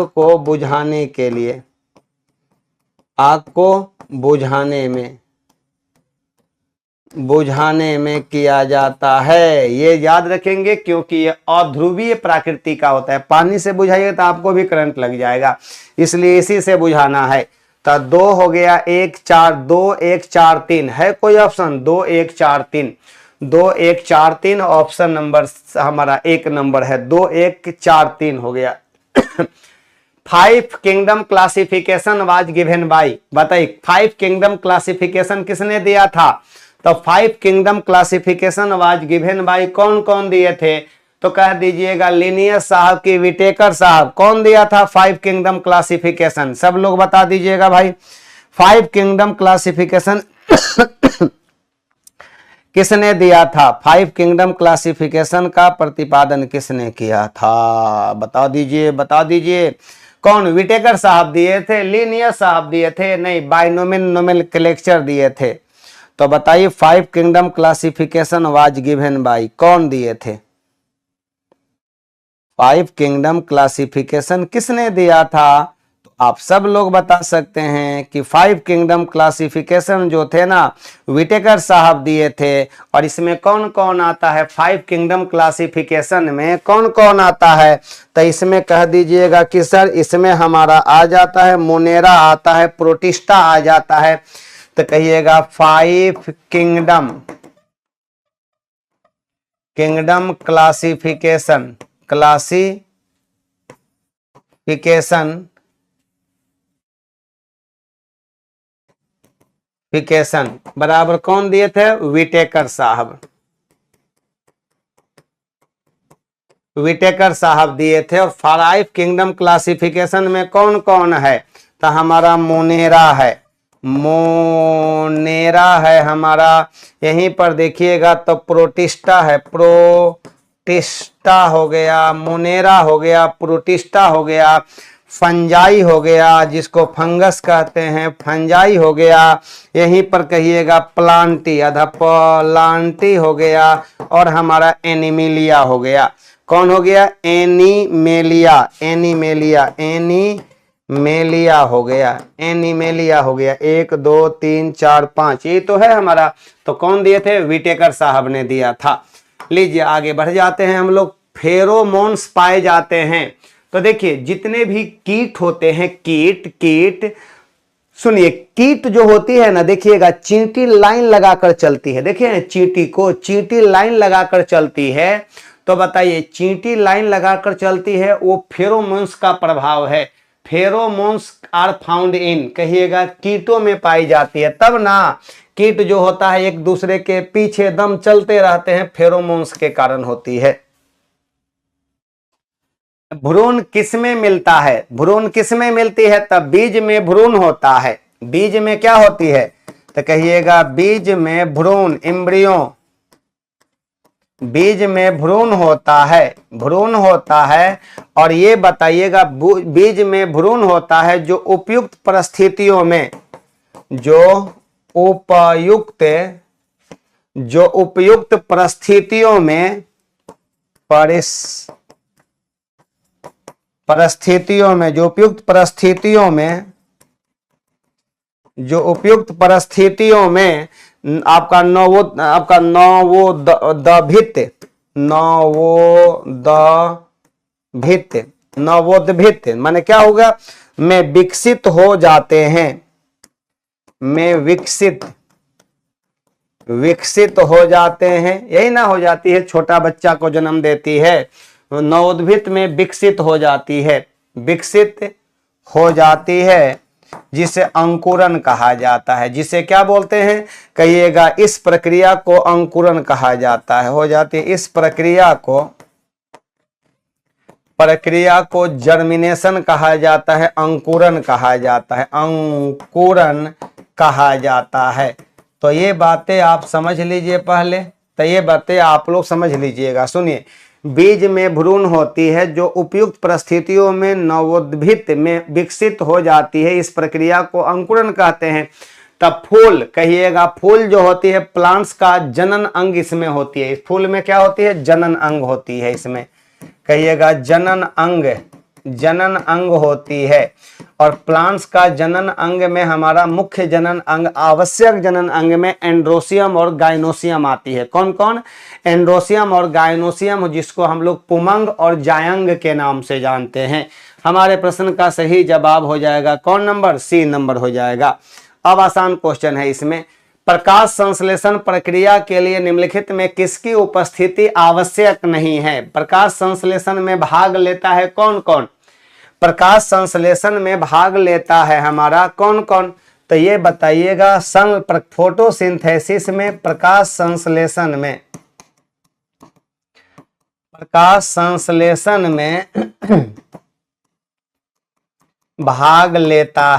को बुझाने के लिए, आग को बुझाने में किया जाता है। ये याद रखेंगे क्योंकि ये अध्रुवीय प्रकृति का होता है। पानी से बुझाइए तो आपको भी करंट लग जाएगा, इसलिए इसी से बुझाना है। तो 2 हो गया, 1 4 2 1 4 3 है कोई ऑप्शन? 2 1 4 3 2 1 4 3 ऑप्शन नंबर हमारा 1 नंबर है। 2 1 4 3 हो गया। 5 kingdom classification was given by. बताइए 5 किंगडम क्लासिफिकेशन किसने दिया था? तो 5 kingdom classification was given by कौन कौन दिए थे? तो कह दीजिएगा लिनियस साहब की, विटेकर साहब। कौन दिया था 5 किंगडम क्लासिफिकेशन? सब लोग बता दीजिएगा भाई। 5 किंगडम क्लासिफिकेशन किसने दिया था? 5 किंगडम क्लासिफिकेशन का प्रतिपादन किसने किया था? बता दीजिए कौन? विटेकर साहब दिए थे? लिनियस साहब दिए थे? नहीं, बाइनोमियल नोमेनक्लेचर दिए थे। तो बताइए 5 kingdom classification was given by कौन दिए थे? 5 किंगडम क्लासिफिकेशन किसने दिया था? तो आप सब लोग बता सकते हैं कि 5 किंगडम क्लासिफिकेशन जो थे ना, विटेकर साहब दिए थे। और इसमें कौन कौन आता है? 5 किंगडम क्लासिफिकेशन में कौन कौन आता है? तो इसमें कह दीजिएगा कि सर इसमें हमारा आ जाता है मोनेरा, आता है प्रोटिस्टा, आ जाता है। तो कहिएगा 5 किंगडम क्लासिफिकेशन बराबर कौन दिए थे? विटेकर साहब। विटेकर साहब दिए थे। और 5 किंगडम क्लासिफिकेशन में कौन कौन है? तो हमारा मोनेरा है हमारा। यहीं पर देखिएगा तो प्रोटिस्टा है, प्रोटिस्टा हो गया, मोनेरा हो गया, प्रोटिस्टा हो गया, फंजाई हो गया, जिसको फंगस कहते हैं, फंजाई हो गया। यहीं पर कहिएगा प्लांटी, आधा प्लांटी हो गया। और हमारा एनिमिलिया हो गया। कौन हो गया? एनीमेलिया हो गया, एनीमेलिया हो गया। 1 2 3 4 5, ये तो है हमारा। तो कौन दिए थे? विटेकर साहब ने दिया था। लीजिए आगे बढ़ जाते हैं हम लोग। फेरोमोन्स पाए जाते हैं। तो देखिए जितने भी कीट होते हैं, कीट सुनिए, कीट जो होती है ना, देखिएगा चींटी लाइन लगाकर चलती है। देखिए चींटी को, चींटी लाइन लगाकर चलती है। तो बताइए चींटी लाइन लगाकर चलती है, वो फेरोमोन्स का प्रभाव है। फेरोमोन्स आर फाउंड इन, कहिएगा कीटों में पाई जाती है। तब ना कीट जो होता है एक दूसरे के पीछे दम चलते रहते हैं, फेरोमोन्स के कारण होती है। भ्रूण किसमें मिलता है? भ्रूण किसमें मिलती है? तब बीज में भ्रूण होता है। बीज में क्या होती है? तो कहिएगा बीज में भ्रूण, एम्ब्रियो, बीज में भ्रूण होता है। और ये बताइएगा बीज में भ्रूण होता है जो उपयुक्त परिस्थितियों में, जो उपयुक्त परिस्थितियों में आपका नवोद्भित माने क्या होगा? में विकसित हो जाते हैं, विकसित हो जाते हैं। यही ना हो जाती है, छोटा बच्चा को जन्म देती है, नवोद्भित में विकसित हो जाती है, जिसे अंकुरन कहा जाता है। जिसे क्या बोलते हैं? कहिएगा इस प्रक्रिया को अंकुरन कहा जाता है। हो जाती है इस प्रक्रिया को जर्मिनेशन कहा जाता है, अंकुरन कहा जाता है। तो ये बातें आप समझ लीजिए पहले। तो ये बातें आप लोग समझ लीजिएगा। सुनिए, बीज में भ्रूण होती है जो उपयुक्त परिस्थितियों में नवोद्भित में विकसित हो जाती है, इस प्रक्रिया को अंकुरन कहते हैं। तब फूल, कहिएगा फूल जो होती है प्लांट्स का जनन अंग इसमें होती है। इस फूल में क्या होती है? जनन अंग होती है। इसमें कहिएगा जनन अंग होती है। और प्लांट्स का जनन अंग में हमारा मुख्य जनन अंग, आवश्यक जनन अंग में एंड्रोसियम और गाइनोसियम आती है। कौन कौन? एंड्रोसियम और गाइनोसियम, जिसको हम लोग पुमंग और जायंग के नाम से जानते हैं। हमारे प्रश्न का सही जवाब हो जाएगा कौन नंबर? सी नंबर हो जाएगा। अब आसान क्वेश्चन है इसमें। प्रकाश संश्लेषण प्रक्रिया के लिए निम्नलिखित में किसकी उपस्थिति आवश्यक नहीं है? प्रकाश संश्लेषण में भाग लेता है कौन कौन? प्रकाश संश्लेषण में भाग लेता है हमारा कौन कौन? तो ये बताइएगा। फोटोसिंथेसिस में, प्रकाश संश्लेषण में भाग लेता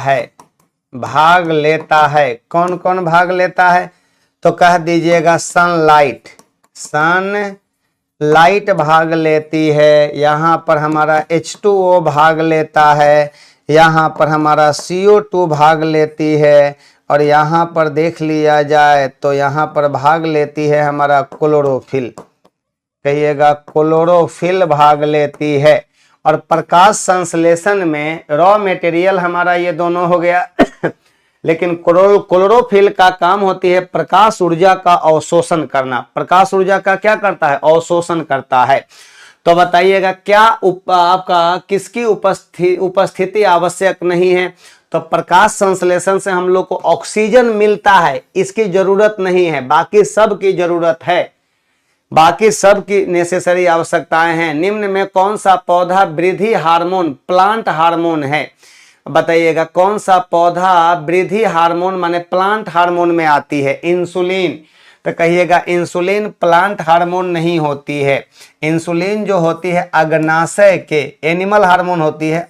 है कौन कौन भाग लेता है? तो कह दीजिएगा सनलाइट भाग लेती है। यहाँ पर हमारा H2O भाग लेता है, यहाँ पर हमारा CO2 भाग लेती है। और यहाँ पर देख लिया जाए तो यहाँ पर भाग लेती है हमारा क्लोरोफिल, कहिएगा क्लोरोफिल भाग लेती है। और प्रकाश संश्लेषण में रॉ मटेरियल हमारा ये दोनों हो गया लेकिन क्लोरोफिल का काम होती है प्रकाश ऊर्जा का अवशोषण करना। प्रकाश ऊर्जा का क्या करता है? अवशोषण करता है। तो बताइएगा क्या आपका किसकी उपस्थिति आवश्यक नहीं है? तो प्रकाश संश्लेषण से हम लोग को ऑक्सीजन मिलता है, इसकी जरूरत नहीं है, बाकी सब की जरूरत है, बाकी सब की नेसेसरी आवश्यकताएं हैं। निम्न में कौन सा पौधा वृद्धि हार्मोन प्लांट हार्मोन है? बताइएगा कौन सा पौधा वृद्धि हार्मोन माने प्लांट हार्मोन में आती है? इंसुलिन। तो कहिएगा इंसुलिन प्लांट हार्मोन नहीं होती है। इंसुलिन जो होती है अग्नाशय के, एनिमल हार्मोन होती है,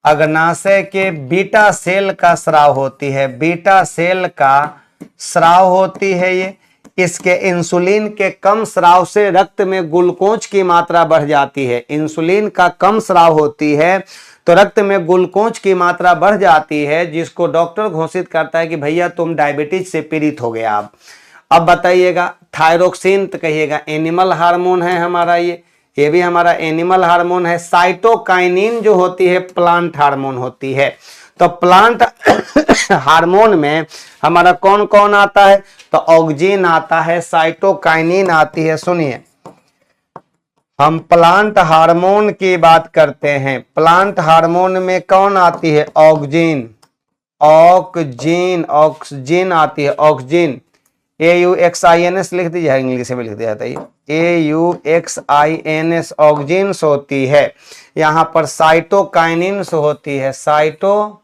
अग्नाशय के बीटा सेल का स्राव होती है, बीटा सेल का स्राव होती है ये। इसके इंसुलिन के कम स्राव से रक्त में ग्लूकोज की मात्रा बढ़ जाती है। इंसुलिन का कम स्राव होती है तो रक्त में ग्लूकोज की मात्रा बढ़ जाती है, जिसको डॉक्टर घोषित करता है कि भैया तुम डायबिटीज से पीड़ित हो गया। अब बताइएगा थायरोक्सिन, तो कहिएगा एनिमल हार्मोन है हमारा, ये भी हमारा एनिमल हार्मोन है। साइटोकाइनिन जो होती है प्लांट हार्मोन होती है। तो प्लांट हार्मोन में हमारा कौन कौन आता है? तो ऑक्सिन आता है, साइटोकाइनिन आती है। सुनिए, हम प्लांट हार्मोन की बात करते हैं। प्लांट हार्मोन में कौन आती है? ऑक्सिन, ऑक्सिन आती है, ऑक्सिन। AUXINS लिख दीजिए, इंग्लिश में लिख दिया जाता है, AUXINS ऑक्सिन्स होती है। यहां पर साइटोकाइनिन्स होती है, साइटो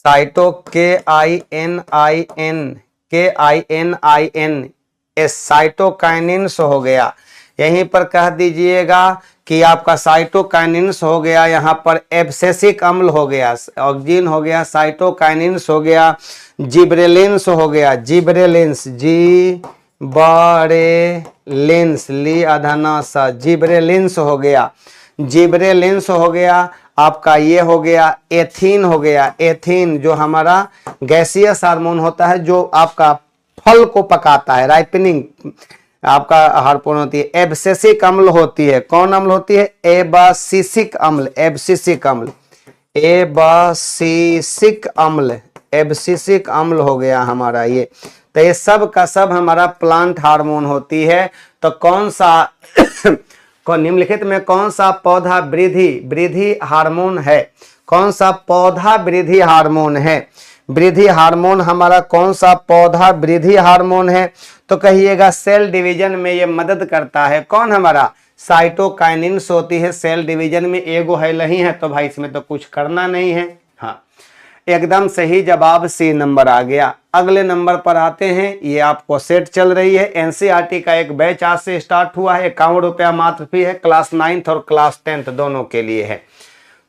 KININ साइटोकाइनिन्स हो गया। यहीं पर कह दीजिएगा कि आपका साइटोकाइनिन्स हो गया, यहाँ पर एब्सेसिक अम्ल हो गया, ऑक्सिन हो गया, साइटोकाइनिन्स हो गया, जिब्रेलिन्स हो गया, जिब्रेलिन्स ली अधना सा, जिब्रेलिन्स हो गया, जिब्रेलिन्स हो गया। आपका ये हो गया एथीन हो गया, एथीन जो हमारा गैसियस हार्मोन होता है, जो आपका फल को पकाता है, राइपनिंग आपका हार्मोन होती है। एब्सेसिक अम्ल होती है, कौन अम्ल होती है? एबासिसिक अम्ल, एब्सिसिक अम्ल, एबासिसिक अम्ल, एब्सिसिक अम्ल हो गया हमारा ये। तो ये सब का सब हमारा प्लांट हार्मोन होती है। तो कौन सा निम्नलिखित में कौन सा पौधा वृद्धि हार्मोन है? कौन सा पौधा वृद्धि हार्मोन है? वृद्धि हार्मोन हमारा कौन सा पौधा वृद्धि हार्मोन है? तो कहिएगा सेल डिवीजन में ये मदद करता है। कौन हमारा? साइटोकाइनिन्स होती है सेल डिवीजन में। एगो है नहीं है तो भाई इसमें तो कुछ करना नहीं है। हाँ, एकदम सही जवाब सी नंबर आ गया। अगले नंबर पर आते हैं। ये आपको सेट चल रही है, एनसीईआरटी का एक बैच आज से स्टार्ट हुआ है। 51 रुपया मात्र फी है। क्लास 9th और क्लास 10th दोनों के लिए है,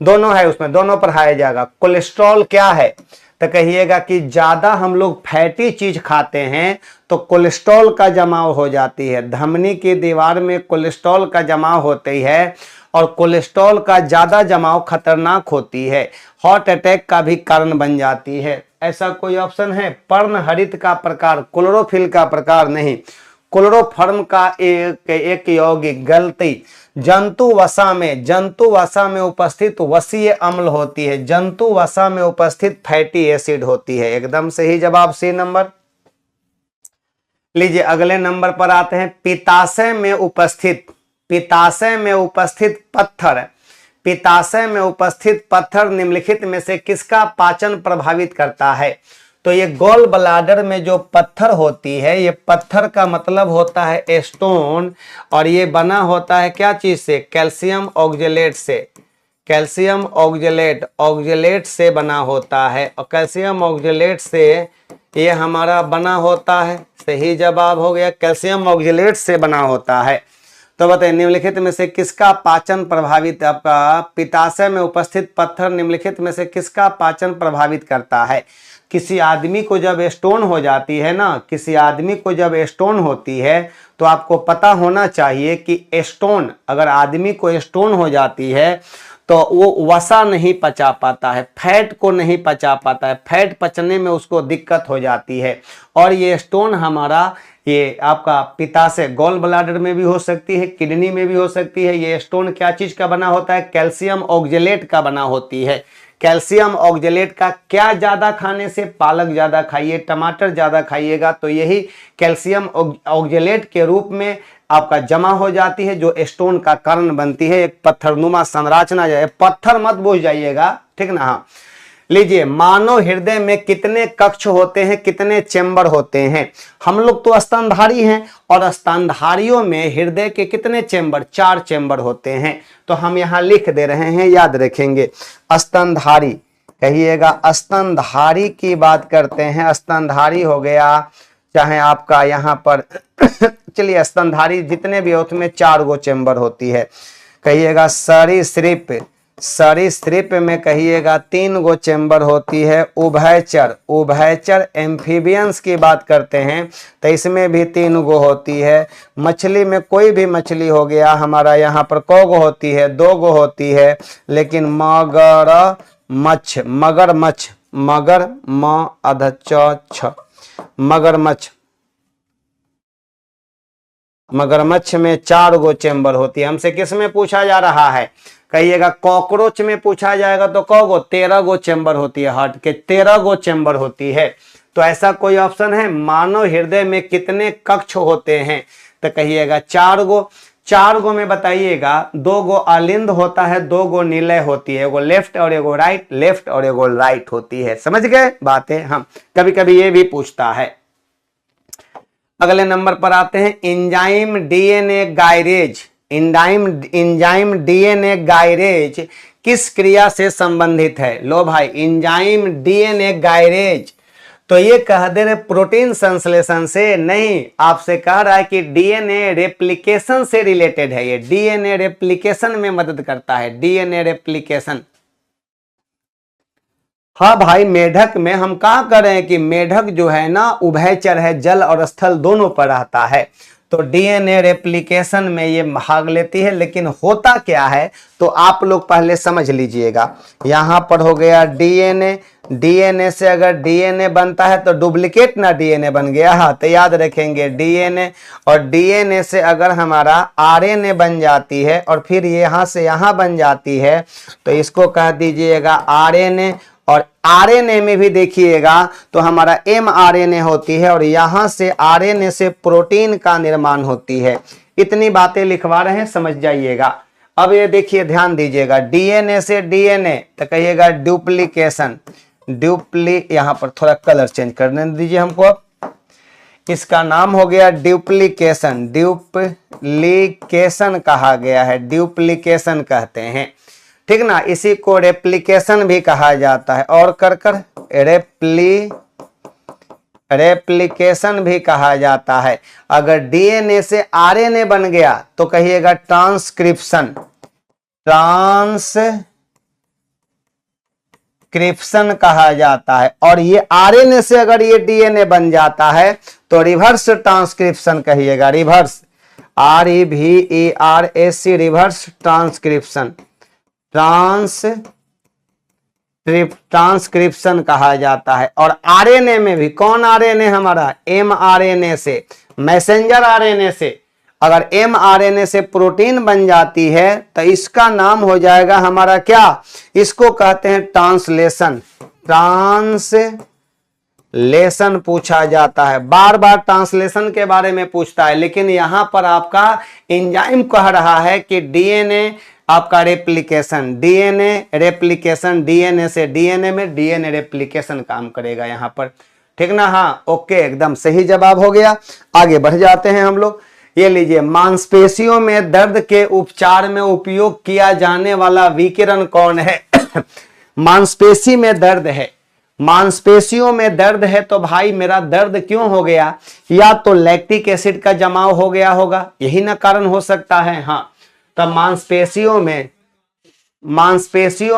दोनों है, उसमें दोनों पढ़ाया जाएगा। कोलेस्ट्रॉल क्या है? तो कहिएगा कि ज्यादा हम लोग फैटी चीज खाते हैं तो कोलेस्ट्रॉल का जमाव हो जाती है। धमनी की दीवार में कोलेस्ट्रॉल का जमाव होती है और कोलेस्ट्रॉल का ज्यादा जमाव खतरनाक होती है, हार्ट अटैक का भी कारण बन जाती है। ऐसा कोई ऑप्शन है? पर्णहरित का प्रकार, क्लोरोफिल का प्रकार नहीं, क्लोरोफॉर्म का एक यौगिक। गलती। जंतु वसा में उपस्थित वसीय अम्ल होती है, जंतु वसा में उपस्थित फैटी एसिड होती है। एकदम सही जवाब सी नंबर। लीजिए अगले नंबर पर आते हैं। पित्ताशय में उपस्थित पत्थर, पित्ताशय में उपस्थित पत्थर निम्नलिखित में से किसका पाचन प्रभावित करता है? तो ये गॉल ब्लाडर में जो पत्थर होती है, ये पत्थर का मतलब होता है स्टोन, और ये बना होता है क्या चीज से? कैल्शियम ऑक्जेलेट से। कैल्शियम ऑक्जेलेट से बना होता है, और कैल्शियम ऑक्जेलेट से ये हमारा बना होता है। सही जवाब हो गया, कैल्शियम ऑक्जेलेट से बना होता है। तो बताइए निम्नलिखित में से किसका पाचन प्रभावित, आपका पित्ताशय में उपस्थित पत्थर निम्नलिखित में से किसका पाचन प्रभावित करता है? किसी आदमी को जब स्टोन हो जाती है ना, किसी आदमी को जब स्टोन होती है तो आपको पता होना चाहिए कि स्टोन, अगर आदमी को स्टोन हो जाती है तो वो वसा नहीं पचा पाता है, फैट को नहीं पचा पाता है, फैट पचने में उसको दिक्कत हो जाती है। और ये स्टोन हमारा ये आपका पित्ताशय गॉल ब्लैडर में भी हो सकती है, किडनी में भी हो सकती है। ये स्टोन क्या चीज का बना होता है? कैल्शियम ऑक्जेलेट का बना होती है। कैल्शियम ऑक्जेलेट का क्या ज्यादा खाने से? पालक ज्यादा खाइए, टमाटर ज्यादा खाइएगा तो यही कैल्शियम ऑक्जेलेट के रूप में आपका जमा हो जाती है, जो स्टोन का कारण बनती है। एक पत्थरनुमा संरचना जाए, पत्थर मत बोझ जाइएगा, ठीक ना। हाँ, लीजिए, मानव हृदय में कितने कक्ष होते हैं, कितने चेंबर होते हैं? हम लोग तो स्तनधारी हैं और स्तनधारियों में हृदय के कितने चेंबर? 4 चेंबर होते हैं। तो हम यहां लिख दे रहे हैं, याद रखेंगे। स्तनधारी कहिएगा, स्तनधारी की बात करते हैं। स्तनधारी हो गया, चाहे आपका यहां पर चलिए स्तनधारी जितने भी होते में 4 गो चेंबर होती है। कहिएगा सरीसृप, सरीसृप में कहिएगा 3 गो चेंबर होती है। उभयचर, उभयचर एम्फीबियंस की बात करते हैं तो इसमें भी 3 गो होती है। मछली में कोई भी मछली हो गया हमारा यहाँ पर क गो होती है? 2 गो होती है। लेकिन मगरमच्छ, मगरमच्छ, मगर म अध च छ, मगरमच्छ, मगरमच्छ में 4 गो चेंबर होती है। हमसे किस में पूछा जा रहा है? कहिएगा कॉकरोच में पूछा जाएगा तो क गो? 13 गो चेंबर होती है। हार्ट के 13 गो चेंबर होती है। तो ऐसा कोई ऑप्शन है? मानव हृदय में कितने कक्ष होते हैं? तो कहिएगा 4 गो। 4 गो में बताइएगा 2 गो अलिंद होता है, 2 गो निलय होती है, एगो लेफ्ट और एगो राइट, लेफ्ट और एगो राइट होती है। समझ गए बातें? हम कभी कभी ये भी पूछता है। अगले नंबर पर आते हैं, enzyme DNA gyrase. Enzyme DNA gyrase किस क्रिया से संबंधित है? लो भाई, एंजाइम डीएनए गायरेज तो ये कह दे रहे प्रोटीन संश्लेषण से नहीं, आपसे कह रहा है कि डीएनए रेप्लिकेशन से रिलेटेड है। ये डीएनए रेप्लिकेशन में मदद करता है, डीएनए रेप्लिकेशन। हाँ भाई, मेढक में हम कहा कर रहे हैं कि मेढक जो है ना उभयचर है, जल और स्थल दोनों पर रहता है। तो डीएनए रेप्लिकेशन में ये भाग लेती है। लेकिन होता क्या है तो आप लोग पहले समझ लीजिएगा। यहां पर हो गया डीएनए, डीएनए से अगर डीएनए बनता है तो डुप्लीकेट ना डीएनए बन गया। हाँ, तो याद रखेंगे डीएनए, और डीएनए से अगर हमारा आरएनए बन जाती है और फिर यहां से यहां बन जाती है तो इसको कह दीजिएगा आरएनए। और आरएनए में भी देखिएगा तो हमारा एमआरएनए होती है और यहां से आरएनए से प्रोटीन का निर्माण होती है। इतनी बातें लिखवा रहे हैं, समझ जाइएगा। अब ये देखिए, ध्यान दीजिएगा, डीएनए से डीएनए तो कहिएगा डुप्लीकेशन, यहां पर थोड़ा कलर चेंज करने दीजिए हमको। अब इसका नाम हो गया डुप्लीकेशन, डुप्लीकेशन कहा गया है, डुप्लीकेशन कहते हैं, ठीक ना। इसी को रेप्लिकेशन भी कहा जाता है, और कर रेप्लिकेशन भी कहा जाता है। अगर डीएनए से आरएनए बन गया तो कहिएगा ट्रांसक्रिप्शन, ट्रांसक्रिप्शन कहा जाता है। और ये आरएनए से अगर ये डीएनए बन जाता है तो रिवर्स ट्रांसक्रिप्शन कहिएगा, reverse, REVERS, reverse transcription, transcription कहा जाता है। और आरएनए में भी, कौन आरएनए हमारा? एमआरएनए से, मैसेंजर आरएनए से अगर एमआरएनए से प्रोटीन बन जाती है तो इसका नाम हो जाएगा हमारा क्या? इसको कहते हैं ट्रांसलेशन, ट्रांसलेशन पूछा जाता है। बार बार ट्रांसलेशन के बारे में पूछता है, लेकिन यहां पर आपका एंजाइम कह रहा है कि डीएनए आपका रेप्लिकेशन, डीएनए रेप्लिकेशन, डीएनए से डीएनए में डीएनए रेप्लिकेशन काम करेगा यहां पर, ठीक ना। हाँ, ओके, एकदम सही जवाब हो गया। आगे बढ़ जाते हैं हम लोग। ये लीजिए, मांसपेशियों में दर्द के उपचार में उपयोग किया जाने वाला विकिरण कौन है? मांसपेशी में दर्द है, मांसपेशियों में दर्द है तो भाई मेरा दर्द क्यों हो गया? या तो लैक्टिक एसिड का जमाव हो गया होगा, यही ना कारण हो सकता है। हाँ, तब मांसपेशियों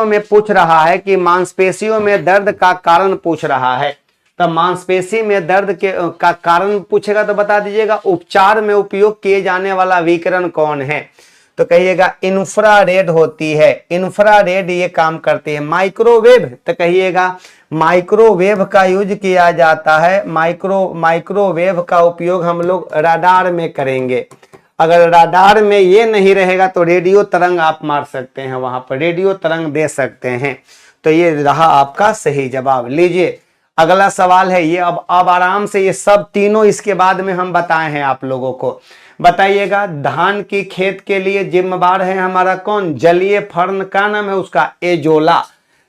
में पूछ रहा है कि मांसपेशियों में दर्द का कारण पूछ रहा है। तब मांसपेशी में दर्द का कारण पूछेगा तो बता दीजिएगा उपचार में उपयोग किए जाने वाला विकिरण कौन है? तो कहिएगा इंफ्रारेड होती है, इंफ्रारेड ये काम करती है। माइक्रोवेव तो कहिएगा माइक्रोवेव का यूज किया जाता है, माइक्रोवेव का उपयोग हम लोग रडार में करेंगे। अगर रडार में ये नहीं रहेगा तो रेडियो तरंग आप मार सकते हैं, वहां पर रेडियो तरंग दे सकते हैं। तो ये रहा आपका सही जवाब। लीजिए अगला सवाल है ये, अब आराम से ये सब तीनों इसके बाद में हम बताए हैं आप लोगों को। बताइएगा धान की खेत के लिए जिम्मेदार है हमारा कौन? जलीय फर्न, का नाम है उसका? एजोला।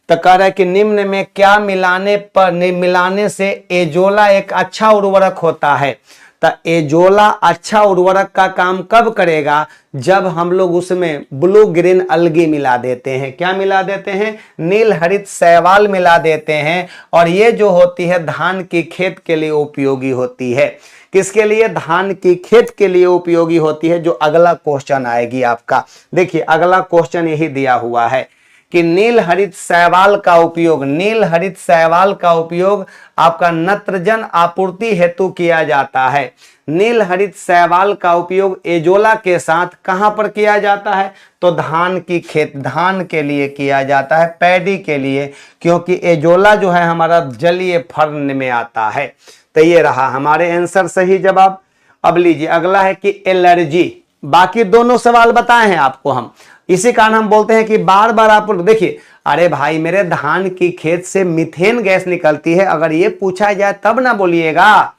तो कह रहा है कि निम्न में क्या मिलाने से एजोला एक अच्छा उर्वरक होता है? तो एजोला अच्छा उर्वरक का काम कब करेगा? जब हम लोग उसमें ब्लू ग्रीन अलगी मिला देते हैं। क्या मिला देते हैं? नील हरित शैवाल मिला देते हैं। और ये जो होती है धान की खेत के लिए उपयोगी होती है। किसके लिए? धान की खेत के लिए उपयोगी होती है। जो अगला क्वेश्चन आएगी आपका, देखिए अगला क्वेश्चन यही दिया हुआ है कि नील हरित शैवाल का उपयोग, नील हरित शैवाल का उपयोग आपका नत्रजन आपूर्ति हेतु किया जाता है। नील हरित शैवाल का उपयोग एजोला के साथ कहां पर किया जाता है? तो धान की खेत, धान के लिए किया जाता है, पैडी के लिए, क्योंकि एजोला जो है हमारा जलीय फर्न में आता है। तो ये रहा हमारे आंसर सही जवाब। अब लीजिए अगला है कि एलर्जी। बाकी दोनों सवाल बताए हैं आपको हम, इसी कारण हम बोलते हैं कि बार बार आप देखिए, अरे भाई मेरे धान की खेत से मीथेन गैस निकलती है, अगर ये पूछा जाए तब ना बोलिएगा,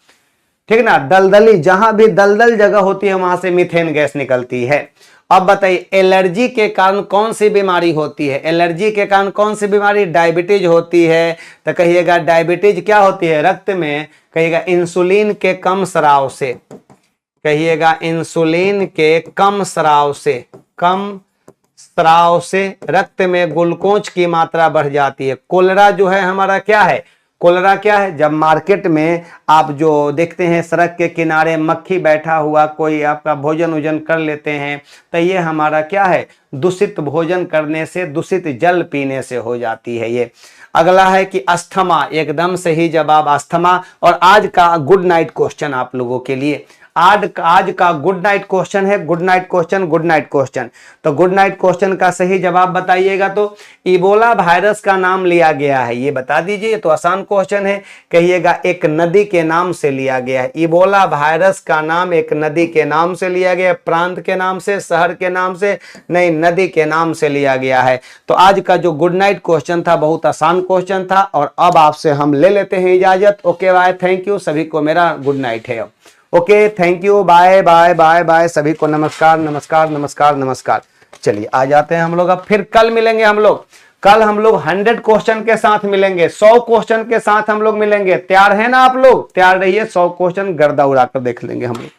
ठीक ना। दलदली, जहां भी दलदल जगह होती है वहां से मीथेन गैस निकलती है। अब बताइए एलर्जी के कारण कौन सी बीमारी होती है? एलर्जी के कारण कौन सी बीमारी? डायबिटीज होती है। तो कहिएगा डायबिटीज क्या होती है? रक्त में कहिएगा इंसुलिन के कम स्राव से, कहिएगा इंसुलिन के कम स्राव से, कम स्राव से रक्त में ग्लूकोज की मात्रा बढ़ जाती है। कोलेरा जो है हमारा क्या है? कोलेरा क्या है? जब मार्केट में आप जो देखते हैं सड़क के किनारे मक्खी बैठा हुआ, कोई आपका भोजन उजन कर लेते हैं, तो ये हमारा क्या है? दूषित भोजन करने से, दूषित जल पीने से हो जाती है ये। अगला है कि अस्थमा, एकदम सही जवाब अस्थमा। और आज का गुड नाइट क्वेश्चन आप लोगों के लिए, आज का गुड नाइट क्वेश्चन है, good night question, good night question. तो गुड नाइट क्वेश्चन का सही जवाब बताइएगा। तो इबोला वायरस का नाम लिया गया है, ये बता दीजिए। ये तो आसान क्वेश्चन है। कहिएगा एक नदी के नाम से लिया गया है। इबोला वायरस का नाम एक नदी के नाम से लिया गया है, प्रांत के नाम से, शहर के नाम से नहीं, नदी के नाम से लिया गया है। तो आज का जो गुड नाइट क्वेश्चन था बहुत आसान क्वेश्चन था। और अब आपसे हम ले लेते हैं इजाजत। ओके बाय, थैंक यू, सभी को मेरा गुड नाइट है। Okay thank you, bye bye bye bye, सभी को नमस्कार नमस्कार नमस्कार नमस्कार। चलिए आ जाते हैं हम लोग, अब फिर कल मिलेंगे हम लोग। कल हम लोग 100 क्वेश्चन के साथ मिलेंगे, 100 क्वेश्चन के साथ हम लोग मिलेंगे। तैयार है ना आप लोग? तैयार रहिए, 100 क्वेश्चन गर्दा उड़ाकर देख लेंगे हम लोग।